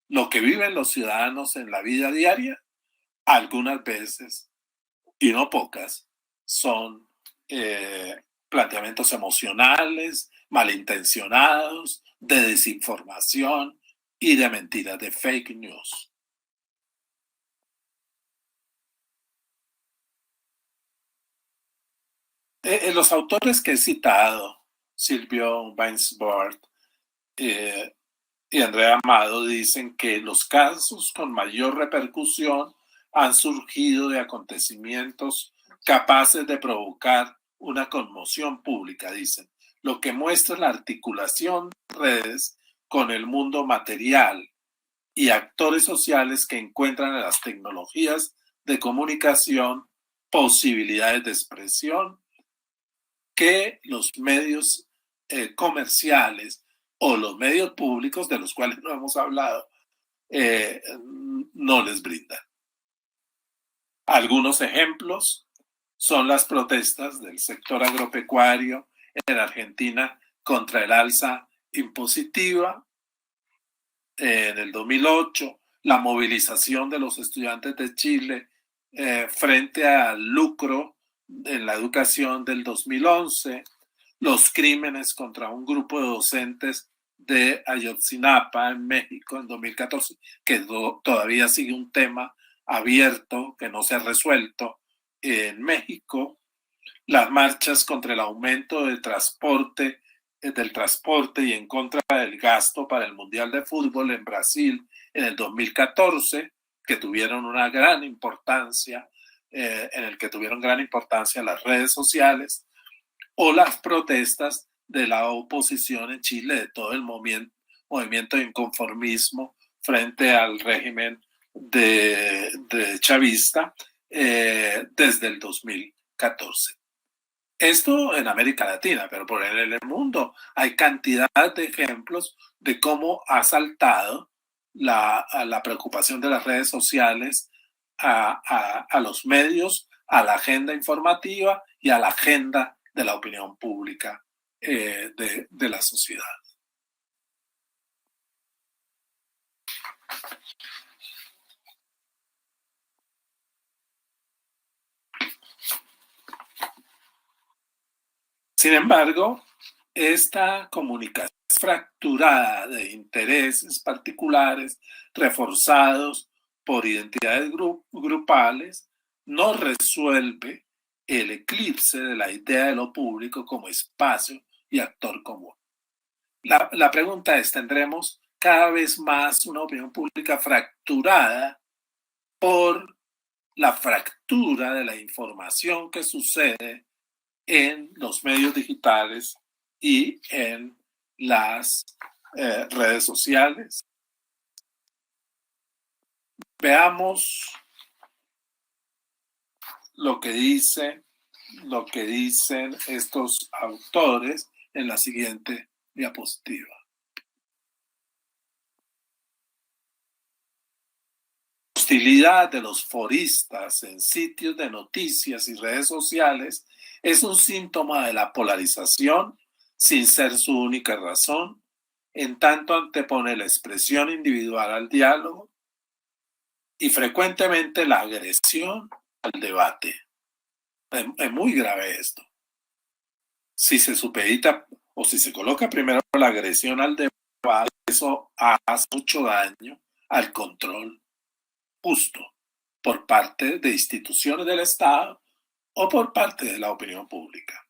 lo que viven los ciudadanos en la vida diaria, algunas veces, y no pocas, son planteamientos emocionales, malintencionados, de desinformación y de mentiras, de fake news. Los autores que he citado, Silvio Wainsbord eh, y Andrea Amado, dicen que los casos con mayor repercusión han surgido de acontecimientos capaces de provocar una conmoción pública, dicen, lo que muestra la articulación de redes con el mundo material y actores sociales que encuentran en las tecnologías de comunicación posibilidades de expresión que los medios comerciales o los medios públicos, de los cuales no hemos hablado, no les brindan. Algunos ejemplos son las protestas del sector agropecuario en Argentina contra el alza impositiva en el 2008, la movilización de los estudiantes de Chile frente al lucro en la educación del 2011, los crímenes contra un grupo de docentes de Ayotzinapa en México en 2014, que todavía sigue un tema abierto que no se ha resuelto en México, las marchas contra el aumento del transporte y en contra del gasto para el Mundial de Fútbol en Brasil en el 2014, que tuvieron una gran importancia, en el que tuvieron gran importancia las redes sociales, o las protestas de la oposición en Chile, de todo el movimiento de inconformismo frente al régimen de chavista desde el 2014. Esto en América Latina, pero por en el mundo hay cantidad de ejemplos de cómo ha saltado la preocupación de las redes sociales a los medios, a la agenda informativa y a la agenda de la opinión pública de la sociedad. Sin embargo, esta comunicación fracturada de intereses particulares reforzados por identidades grupales no resuelve el eclipse de la idea de lo público como espacio y actor común. La pregunta es, ¿tendremos cada vez más una opinión pública fracturada por la fractura de la información que sucede en los medios digitales y en las redes sociales? Veamos lo que dicen estos autores en la siguiente diapositiva. La hostilidad de los foristas en sitios de noticias y redes sociales es un síntoma de la polarización sin ser su única razón, en tanto antepone la expresión individual al diálogo y frecuentemente la agresión al debate. Es muy grave esto. Si se supedita o si se coloca primero la agresión al debate, eso hace mucho daño al control justo por parte de instituciones del Estado o por parte de la opinión pública.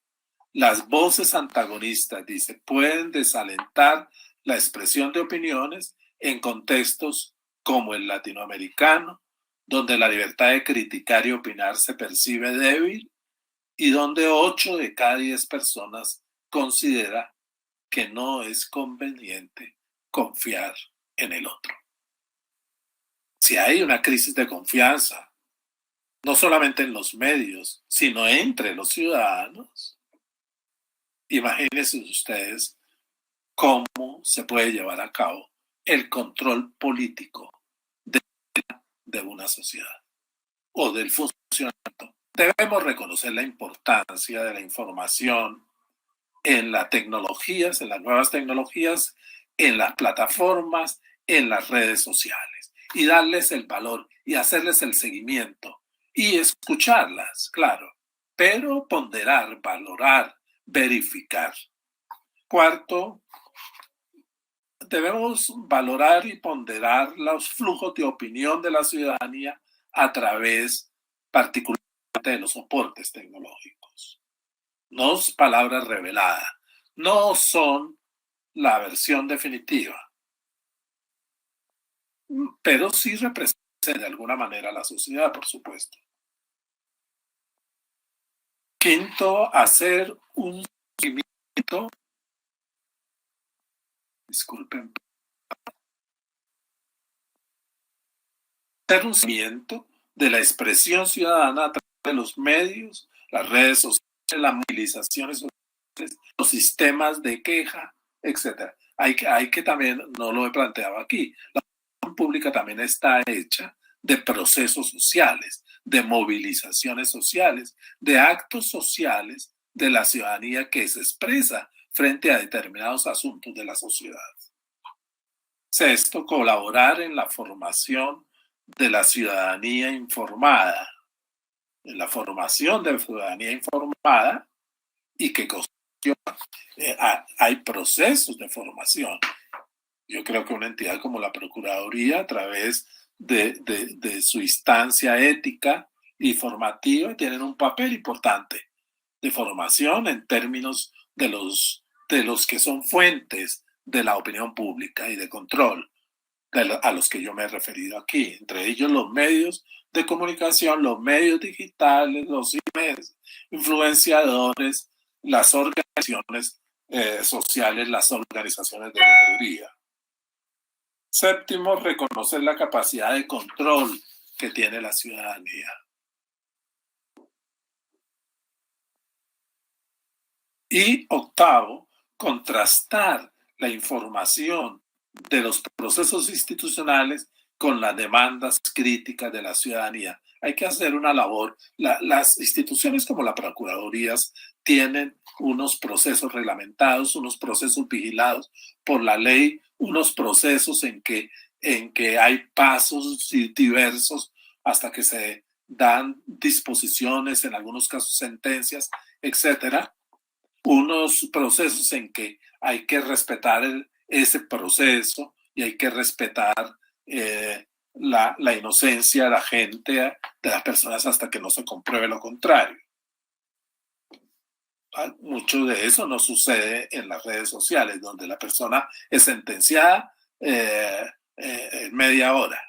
Las voces antagonistas, dice, pueden desalentar la expresión de opiniones en contextos como el latinoamericano, donde la libertad de criticar y opinar se percibe débil y donde 8 de cada 10 personas considera que no es conveniente confiar en el otro. Si hay una crisis de confianza, no solamente en los medios, sino entre los ciudadanos, Imagínense ustedes cómo se puede llevar a cabo el control político de una sociedad o del funcionamiento. Debemos reconocer la importancia de la información en las tecnologías, en las nuevas tecnologías, en las plataformas, en las redes sociales y darles el valor y hacerles el seguimiento y escucharlas, claro, pero ponderar, valorar, verificar. Cuarto, debemos valorar y ponderar los flujos de opinión de la ciudadanía a través particularmente de los soportes tecnológicos. No es palabra revelada, no son la versión definitiva, pero sí representan de alguna manera a la sociedad, por supuesto. Quinto, hacer un seguimiento, disculpen, hacer un seguimiento de la expresión ciudadana a través de los medios, las redes sociales, las movilizaciones sociales, los sistemas de queja, etc. Hay que también, no lo he planteado aquí, la opinión pública también está hecha de procesos sociales, de movilizaciones sociales, de actos sociales de la ciudadanía que se expresa frente a determinados asuntos de la sociedad. Sexto, colaborar en la formación de la ciudadanía informada, en la formación de la ciudadanía informada y que hay procesos de formación. Yo creo que una entidad como la Procuraduría, a través de su instancia ética y formativa, tienen un papel importante de formación en términos de los que son fuentes de la opinión pública y de control a los que yo me he referido aquí, entre ellos los medios de comunicación, los medios digitales, los influenciadores, las organizaciones sociales, las organizaciones de veeduría. Séptimo, reconocer la capacidad de control que tiene la ciudadanía. Y octavo, contrastar la información de los procesos institucionales con las demandas críticas de la ciudadanía. Hay que hacer una labor. Las instituciones como la Procuraduría tienen unos procesos reglamentados, unos procesos vigilados por la ley, unos procesos en que hay pasos diversos hasta que se dan disposiciones, en algunos casos sentencias, etcétera. Unos procesos en que hay que respetar ese proceso y hay que respetar la inocencia de la gente, de las personas, hasta que no se compruebe lo contrario. Mucho de eso no sucede en las redes sociales, donde la persona es sentenciada en media hora.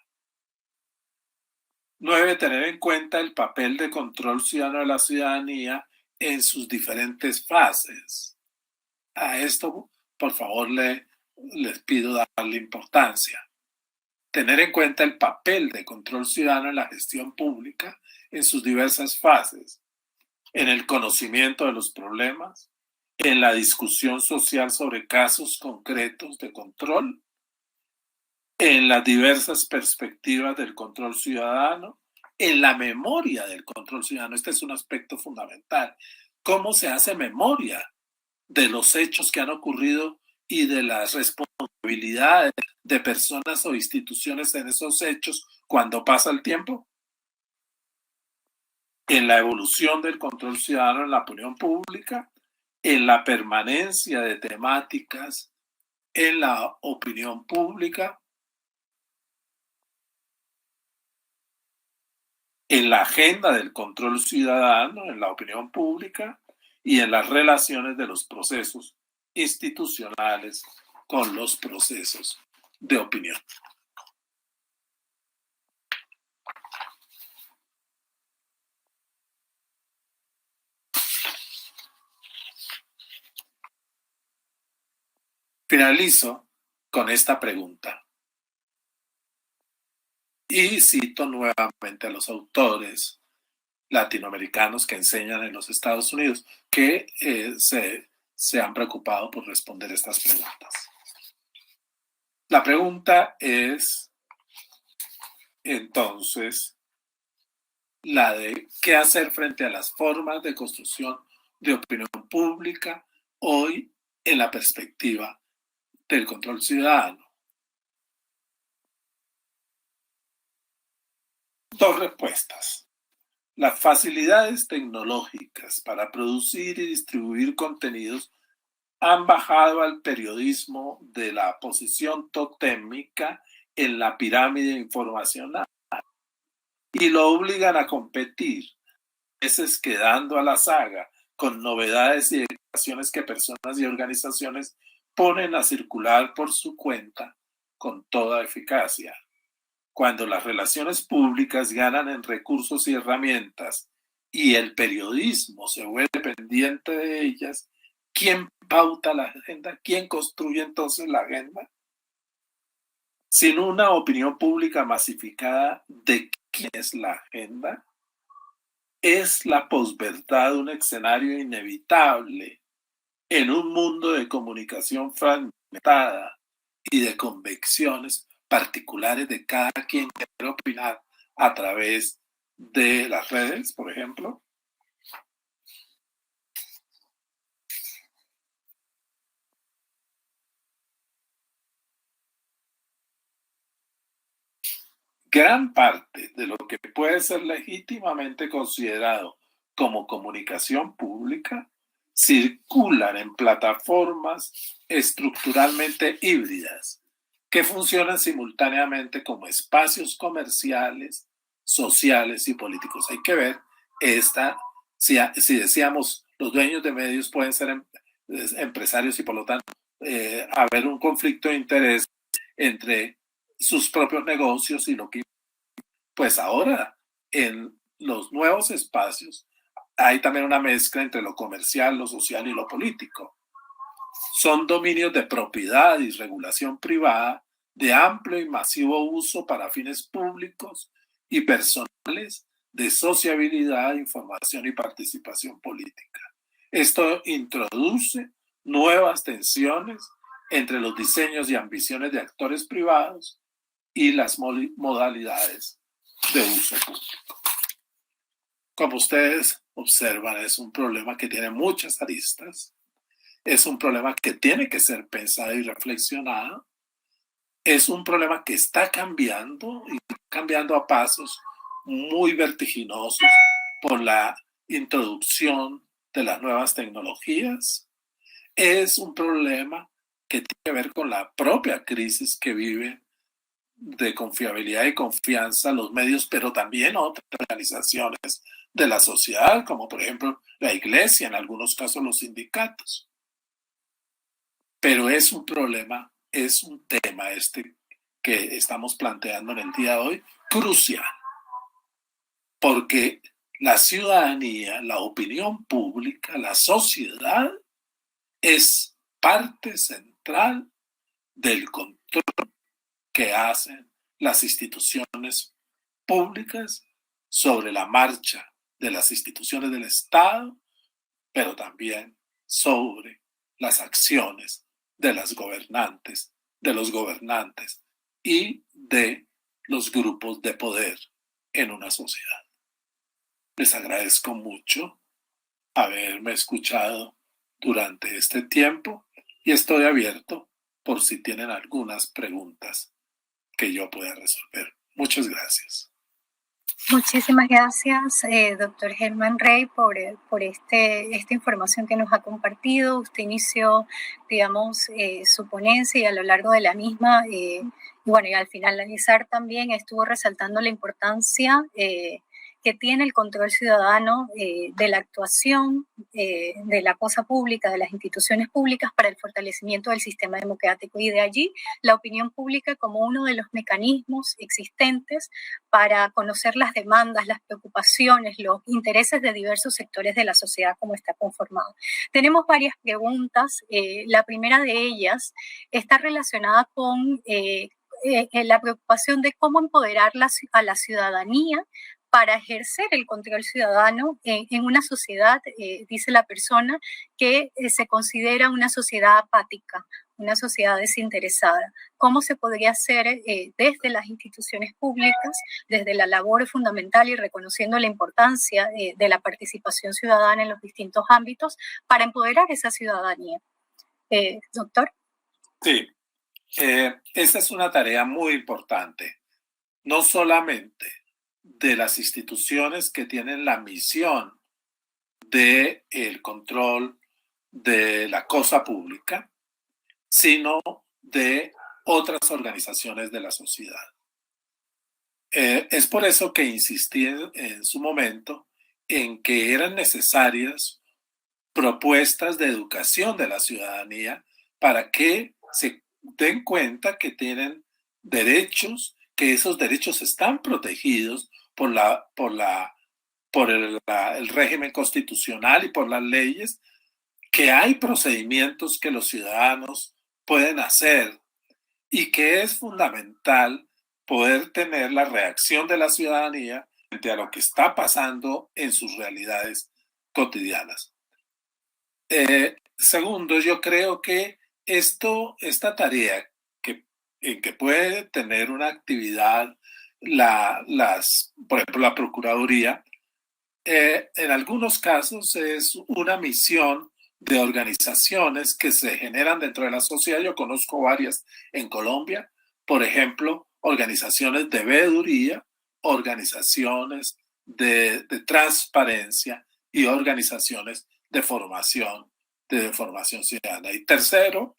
9. Tener en cuenta el papel de control ciudadano de la ciudadanía en sus diferentes fases. A esto, por favor, les pido darle importancia. Tener en cuenta el papel de control ciudadano en la gestión pública en sus diversas fases, en el conocimiento de los problemas, en la discusión social sobre casos concretos de control, en las diversas perspectivas del control ciudadano, en la memoria del control ciudadano. Este es un aspecto fundamental. ¿Cómo se hace memoria de los hechos que han ocurrido y de las responsabilidades de personas o instituciones en esos hechos cuando pasa el tiempo? En la evolución del control ciudadano en la opinión pública, en la permanencia de temáticas en la opinión pública, en la agenda del control ciudadano en la opinión pública y en las relaciones de los procesos institucionales con los procesos de opinión. Finalizo con esta pregunta y cito nuevamente a los autores latinoamericanos que enseñan en los Estados Unidos, que se se han preocupado por responder estas preguntas. La pregunta es, entonces, la de qué hacer frente a las formas de construcción de opinión pública hoy en la perspectiva del control ciudadano. Dos respuestas. Las facilidades tecnológicas para producir y distribuir contenidos han bajado al periodismo de la posición totémica en la pirámide informacional y lo obligan a competir, a veces quedando a la saga con novedades y declaraciones que personas y organizaciones ponen a circular por su cuenta con toda eficacia. Cuando las relaciones públicas ganan en recursos y herramientas y el periodismo se vuelve pendiente de ellas, ¿quién pauta la agenda? ¿Quién construye entonces la agenda? Sin una opinión pública masificada de quién es la agenda, es la posverdad un escenario inevitable en un mundo de comunicación fragmentada y de convicciones particulares de cada quien que quiere opinar a través de las redes, por ejemplo. Gran parte de lo que puede ser legítimamente considerado como comunicación pública circulan en plataformas estructuralmente híbridas que funcionan simultáneamente como espacios comerciales, sociales y políticos. Hay que ver si decíamos los dueños de medios pueden ser empresarios y por lo tanto haber un conflicto de interés entre sus propios negocios y lo que pues ahora en los nuevos espacios hay también una mezcla entre lo comercial, lo social y lo político. Son dominios de propiedad y regulación privada de amplio y masivo uso para fines públicos y personales de sociabilidad, información y participación política. Esto introduce nuevas tensiones entre los diseños y ambiciones de actores privados y las modalidades de uso público. Como ustedes observan, es un problema que tiene muchas aristas, es un problema que tiene que ser pensado y reflexionado, es un problema que está cambiando y cambiando a pasos muy vertiginosos por la introducción de las nuevas tecnologías. Es un problema que tiene que ver con la propia crisis que vive de confiabilidad y confianza los medios, pero también otras organizaciones de la sociedad, como por ejemplo la iglesia, en algunos casos los sindicatos. Pero es un problema, es un tema que estamos planteando en el día de hoy, crucial, porque la ciudadanía, la opinión pública, la sociedad es parte central del control que hacen las instituciones públicas sobre la marcha de las instituciones del Estado, pero también sobre las acciones de las gobernantes, de los gobernantes y de los grupos de poder en una sociedad. Les agradezco mucho haberme escuchado durante este tiempo y estoy abierto por si tienen algunas preguntas que yo pueda resolver. Muchas gracias. Muchísimas gracias, doctor Germán Rey, por esta información que nos ha compartido. Usted inició, digamos, su ponencia y a lo largo de la misma, y bueno, y al finalizar también estuvo resaltando la importancia que tiene el control ciudadano de la actuación de la cosa pública, de las instituciones públicas para el fortalecimiento del sistema democrático, y de allí la opinión pública como uno de los mecanismos existentes para conocer las demandas, las preocupaciones, los intereses de diversos sectores de la sociedad como está conformado. Tenemos varias preguntas. La primera de ellas está relacionada con la preocupación de cómo empoderar a la ciudadanía para ejercer el control ciudadano en una sociedad, dice la persona, que se considera una sociedad apática, una sociedad desinteresada. ¿Cómo se podría hacer desde las instituciones públicas, desde la labor fundamental y reconociendo la importancia de la participación ciudadana en los distintos ámbitos para empoderar esa ciudadanía? Doctor. Sí, esta es una tarea muy importante, no solamente de las instituciones que tienen la misión de el control de la cosa pública, sino de otras organizaciones de la sociedad. Es por eso que insistí en su momento en que eran necesarias propuestas de educación de la ciudadanía para que se den cuenta que tienen derechos, que esos derechos están protegidos por el régimen constitucional y por las leyes, que hay procedimientos que los ciudadanos pueden hacer y que es fundamental poder tener la reacción de la ciudadanía frente a lo que está pasando en sus realidades cotidianas. Segundo, yo creo que esta tarea que puede tener una actividad, por ejemplo, la Procuraduría, en algunos casos es una misión de organizaciones que se generan dentro de la sociedad. Yo conozco varias en Colombia, por ejemplo, organizaciones de veeduría, organizaciones de transparencia y organizaciones de formación ciudadana. Y tercero,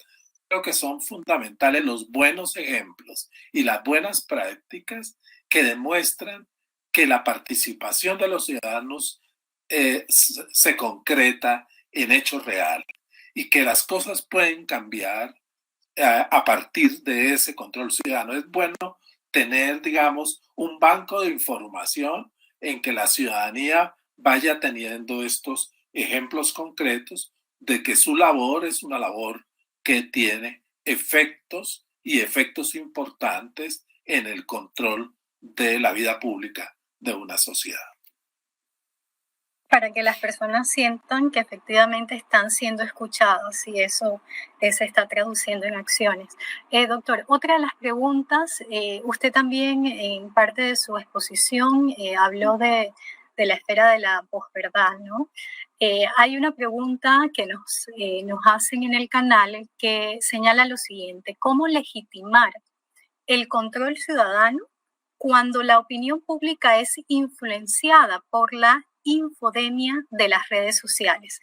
creo que son fundamentales los buenos ejemplos y las buenas prácticas que demuestran que la participación de los ciudadanos se concreta en hechos reales y que las cosas pueden cambiar a partir de ese control ciudadano. Es bueno tener, digamos, un banco de información en que la ciudadanía vaya teniendo estos ejemplos concretos de que su labor es una labor que tiene efectos y efectos importantes en el control de la vida pública de una sociedad. Para que las personas sientan que efectivamente están siendo escuchadas y eso se está traduciendo en acciones. Doctor, otra de las preguntas, usted también en parte de su exposición habló de la esfera de la posverdad, ¿no? Hay una pregunta que nos hacen en el canal que señala lo siguiente: ¿cómo legitimar el control ciudadano cuando la opinión pública es influenciada por la infodemia de las redes sociales?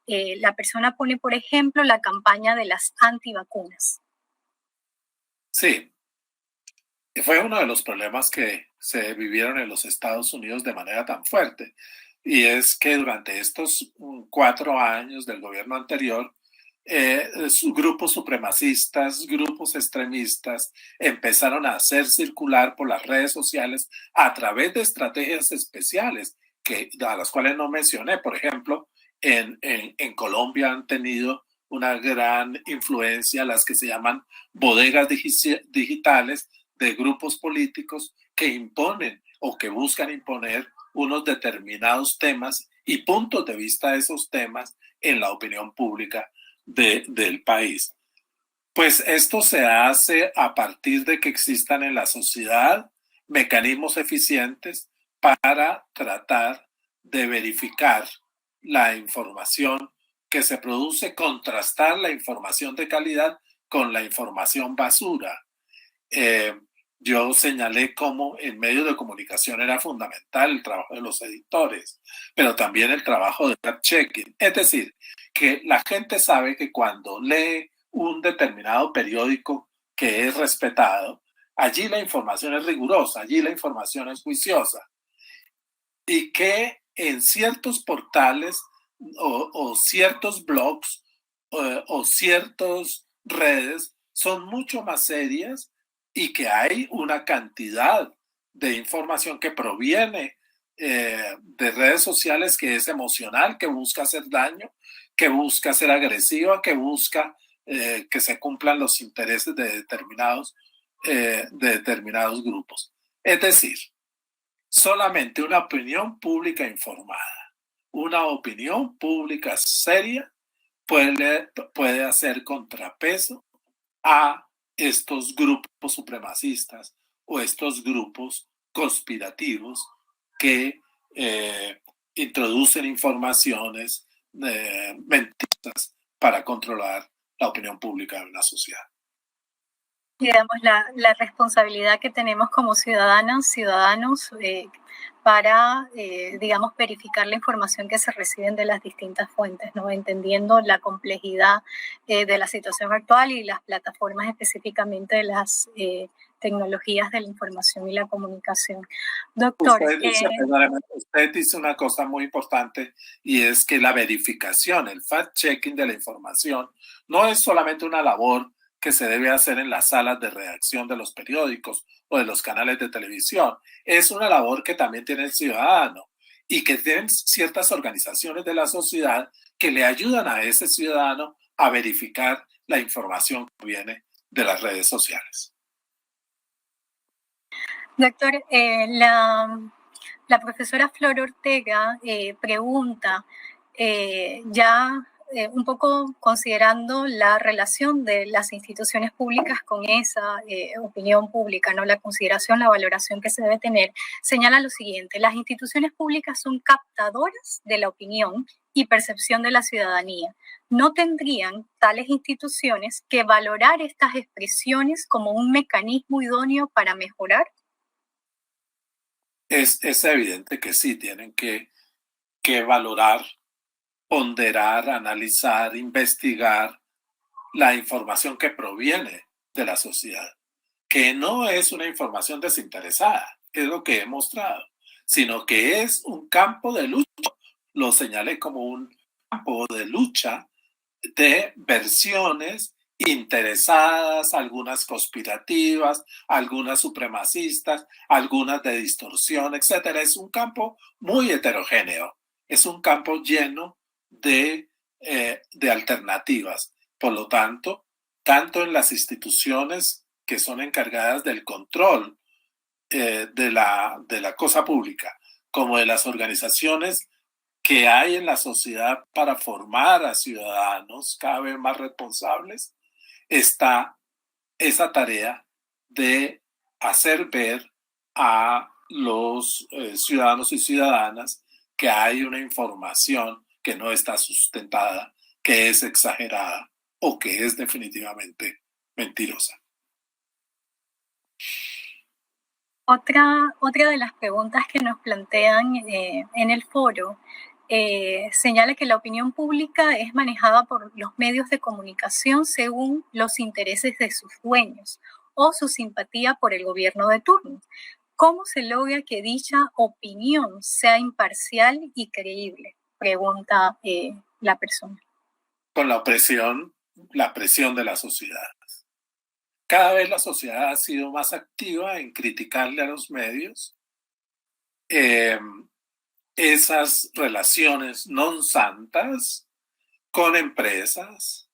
La persona pone, por ejemplo, la campaña de las antivacunas. Sí, fue uno de los problemas que se vivieron en los Estados Unidos de manera tan fuerte. Y es que durante estos 4 años del gobierno anterior, grupos supremacistas, grupos extremistas empezaron a hacer circular por las redes sociales a través de estrategias especiales a las cuales no mencioné. Por ejemplo, en Colombia han tenido una gran influencia las que se llaman bodegas digitales de grupos políticos que imponen o que buscan imponer unos determinados temas y puntos de vista de esos temas en la opinión pública del país. Pues esto se hace a partir de que existan en la sociedad mecanismos eficientes para tratar de verificar la información que se produce, contrastar la información de calidad con la información basura. Yo señalé cómo en medios de comunicación era fundamental el trabajo de los editores, pero también el trabajo de fact-checking. Es decir, que la gente sabe que cuando lee un determinado periódico que es respetado, allí la información es rigurosa, allí la información es juiciosa. Y que en ciertos portales o ciertos blogs o ciertas redes son mucho más serias y que hay una cantidad de información que proviene de redes sociales que es emocional, que busca hacer daño, que busca ser agresiva, que busca que se cumplan los intereses de determinados grupos. Es decir, Solamente una opinión pública informada, una opinión pública seria puede hacer contrapeso a estos grupos supremacistas o estos grupos conspirativos que introducen informaciones mentirosas para controlar la opinión pública de una sociedad. Digamos, la responsabilidad que tenemos como ciudadanos para, digamos, verificar la información que se reciben de las distintas fuentes, ¿no? Entendiendo la complejidad de la situación actual y las plataformas específicamente de las tecnologías de la información y la comunicación. Doctor, usted dice una cosa muy importante, y es que la verificación, el fact-checking de la información no es solamente una labor que se debe hacer en las salas de redacción de los periódicos o de los canales de televisión. Es una labor que también tiene el ciudadano y que tienen ciertas organizaciones de la sociedad que le ayudan a ese ciudadano a verificar la información que viene de las redes sociales. Doctor, la profesora Flor Ortega pregunta, un poco considerando la relación de las instituciones públicas con esa opinión pública, ¿no? La consideración, la valoración que se debe tener, señala lo siguiente: las instituciones públicas son captadoras de la opinión y percepción de la ciudadanía. ¿No tendrían tales instituciones que valorar estas expresiones como un mecanismo idóneo para mejorar? Es evidente que sí, tienen que valorar, ponderar, analizar, investigar la información que proviene de la sociedad, que no es una información desinteresada, es lo que he mostrado, sino que es un campo de lucha. Lo señalé como un campo de lucha de versiones interesadas, algunas conspirativas, algunas supremacistas, algunas de distorsión, etcétera. Es un campo muy heterogéneo, es un campo lleno de alternativas. Por lo tanto, tanto en las instituciones que son encargadas del control de la cosa pública, como de las organizaciones que hay en la sociedad para formar a ciudadanos cada vez más responsables, está esa tarea de hacer ver a los ciudadanos y ciudadanas que hay una información que no está sustentada, que es exagerada o que es definitivamente mentirosa. Otra de las preguntas que nos plantean en el foro señala que la opinión pública es manejada por los medios de comunicación según los intereses de sus dueños o su simpatía por el gobierno de turno. ¿Cómo se logra que dicha opinión sea imparcial y creíble? Pregunta la persona. Con la presión de la sociedad. Cada vez la sociedad ha sido más activa en criticarle a los medios esas relaciones non santas con empresas,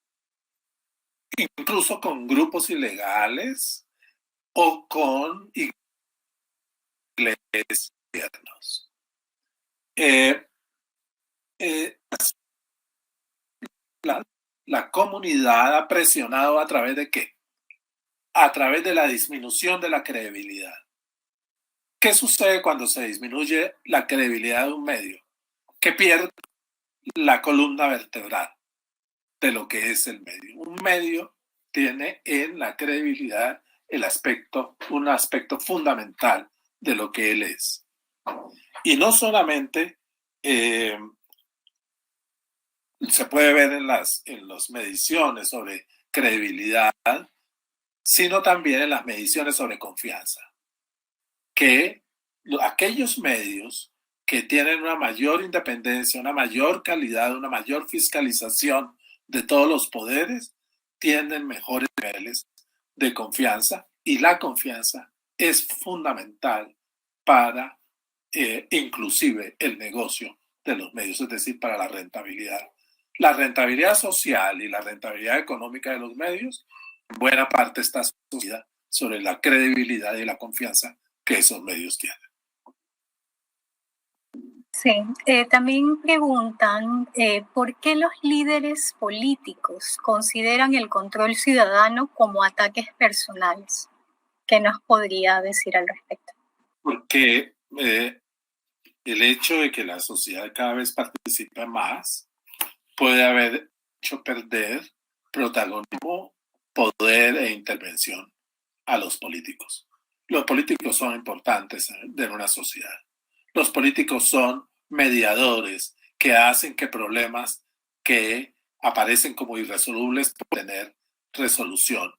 incluso con grupos ilegales o con iglesias gobiernos. La comunidad ha presionado ¿a través de qué? A través de la disminución de la credibilidad. ¿Qué sucede cuando se disminuye la credibilidad de un medio? Que pierde la columna vertebral de lo que es el medio. Un medio tiene en la credibilidad un aspecto fundamental de lo que él es. Y no solamente se puede ver en las mediciones sobre credibilidad, sino también en las mediciones sobre confianza. Que aquellos medios que tienen una mayor independencia, una mayor calidad, una mayor fiscalización de todos los poderes, tienen mejores niveles de confianza, y la confianza es fundamental para inclusive el negocio de los medios, es decir, para la rentabilidad. La rentabilidad social y la rentabilidad económica de los medios, en buena parte está asociada sobre la credibilidad y la confianza que esos medios tienen. Sí, también preguntan por qué los líderes políticos consideran el control ciudadano como ataques personales. ¿Qué nos podría decir al respecto? Porque el hecho de que la sociedad cada vez participe más puede haber hecho perder protagonismo, poder e intervención a los políticos. Los políticos son importantes en una sociedad. Los políticos son mediadores que hacen que problemas que aparecen como irresolubles puedan tener resolución.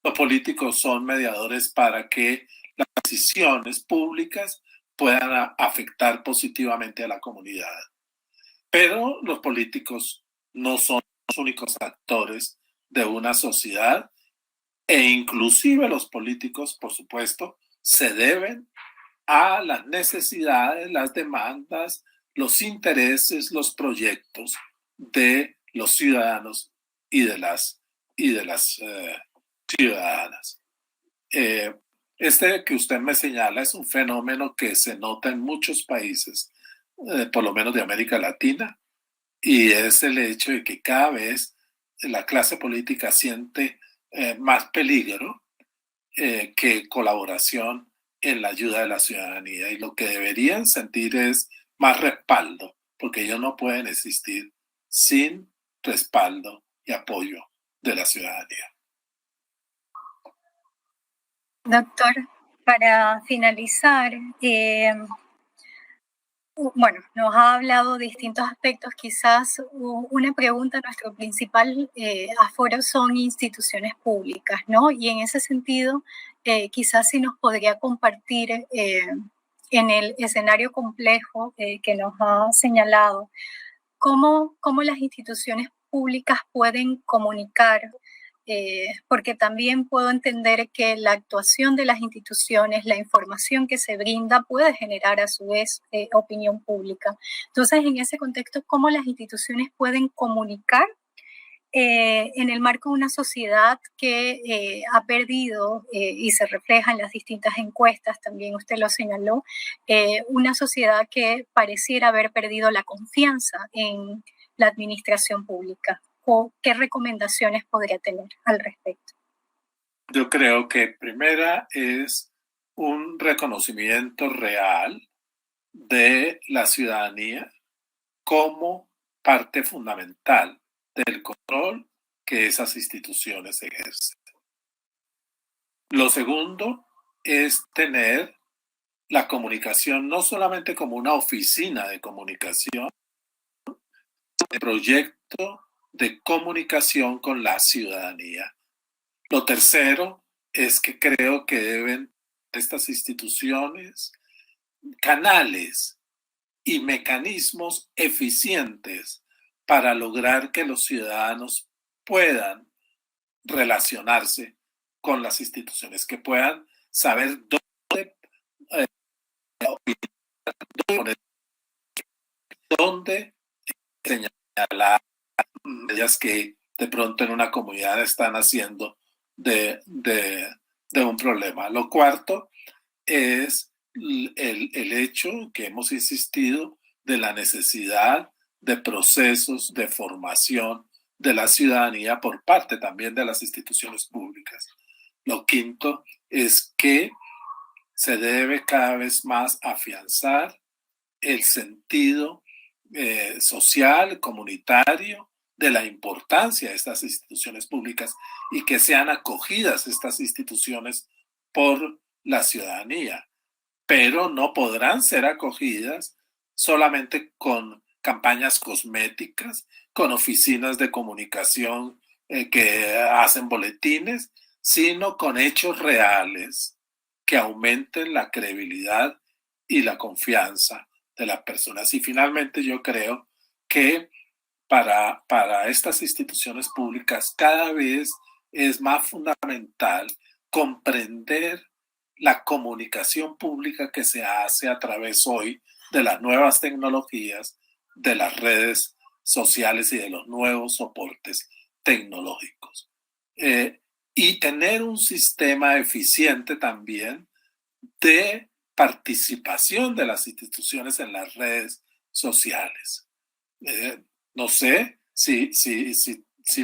Los políticos son mediadores para que las decisiones públicas puedan afectar positivamente a la comunidad. Pero los políticos no son los únicos actores de una sociedad e inclusive los políticos, por supuesto, se deben a las necesidades, las demandas, los intereses, los proyectos de los ciudadanos y de las ciudadanas. Eh, este que usted me señala es un fenómeno que se nota en muchos países, por lo menos de América Latina, y es el hecho de que cada vez la clase política siente más peligro que colaboración en la ayuda de la ciudadanía, y lo que deberían sentir es más respaldo, porque ellos no pueden existir sin respaldo y apoyo de la ciudadanía. Doctor, para finalizar, bueno, nos ha hablado de distintos aspectos. Quizás una pregunta, nuestro principal aforo son instituciones públicas, ¿no? Y en ese sentido, quizás si nos podría compartir en el escenario complejo que nos ha señalado, cómo las instituciones públicas pueden comunicar, porque también puedo entender que la actuación de las instituciones, la información que se brinda puede generar a su vez opinión pública. Entonces, en ese contexto, ¿cómo las instituciones pueden comunicar en el marco de una sociedad que ha perdido, y se refleja en las distintas encuestas, también usted lo señaló, una sociedad que pareciera haber perdido la confianza en la administración pública? ¿O qué recomendaciones podría tener al respecto? Yo creo que primera es un reconocimiento real de la ciudadanía como parte fundamental del control que esas instituciones ejercen. Lo segundo es tener la comunicación no solamente como una oficina de comunicación, de proyecto de comunicación con la ciudadanía. Lo tercero es que creo que deben estas instituciones canales y mecanismos eficientes para lograr que los ciudadanos puedan relacionarse con las instituciones, que puedan saber eh, dónde señalar medidas que de pronto en una comunidad están haciendo de un problema. Lo cuarto es el hecho que hemos insistido de la necesidad de procesos de formación de la ciudadanía por parte también de las instituciones públicas. Lo quinto es que se debe cada vez más afianzar el sentido social, comunitario, de la importancia de estas instituciones públicas y que sean acogidas estas instituciones por la ciudadanía, pero no podrán ser acogidas solamente con campañas cosméticas, con oficinas de comunicación que hacen boletines, sino con hechos reales que aumenten la credibilidad y la confianza de las personas. Y finalmente yo creo que para estas instituciones públicas cada vez es más fundamental comprender la comunicación pública que se hace a través hoy de las nuevas tecnologías, de las redes sociales y de los nuevos soportes tecnológicos. Eh, y tener un sistema eficiente también de participación de las instituciones en las redes sociales. No sé si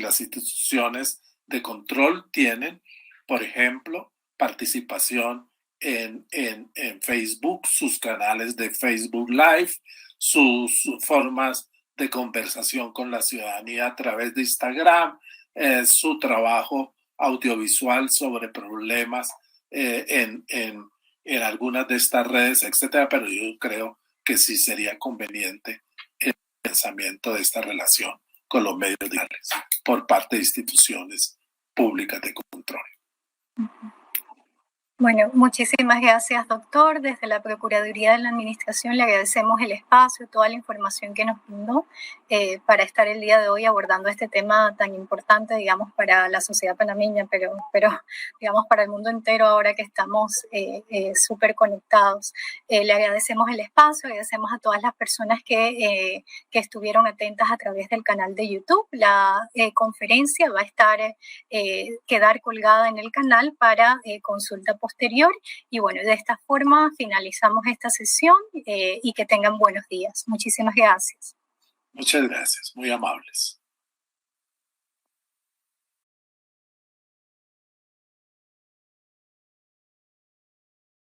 las instituciones de control tienen, por ejemplo, participación en Facebook, sus canales de Facebook Live, sus formas de conversación con la ciudadanía a través de Instagram, su trabajo audiovisual sobre problemas en algunas de estas redes, etcétera, pero yo creo que sí sería conveniente el pensamiento de esta relación con los medios digitales por parte de instituciones públicas de control. Bueno, muchísimas gracias, doctor. Desde la Procuraduría de la Administración le agradecemos el espacio, toda la información que nos brindó para estar el día de hoy abordando este tema tan importante, digamos, para la sociedad panameña, pero digamos, para el mundo entero ahora que estamos súper conectados. Le agradecemos el espacio, agradecemos a todas las personas que estuvieron atentas a través del canal de YouTube. La conferencia va a quedar colgada en el canal para consulta posterior y bueno, de esta forma finalizamos esta sesión y que tengan buenos días. Muchísimas gracias. Muchas gracias, muy amables.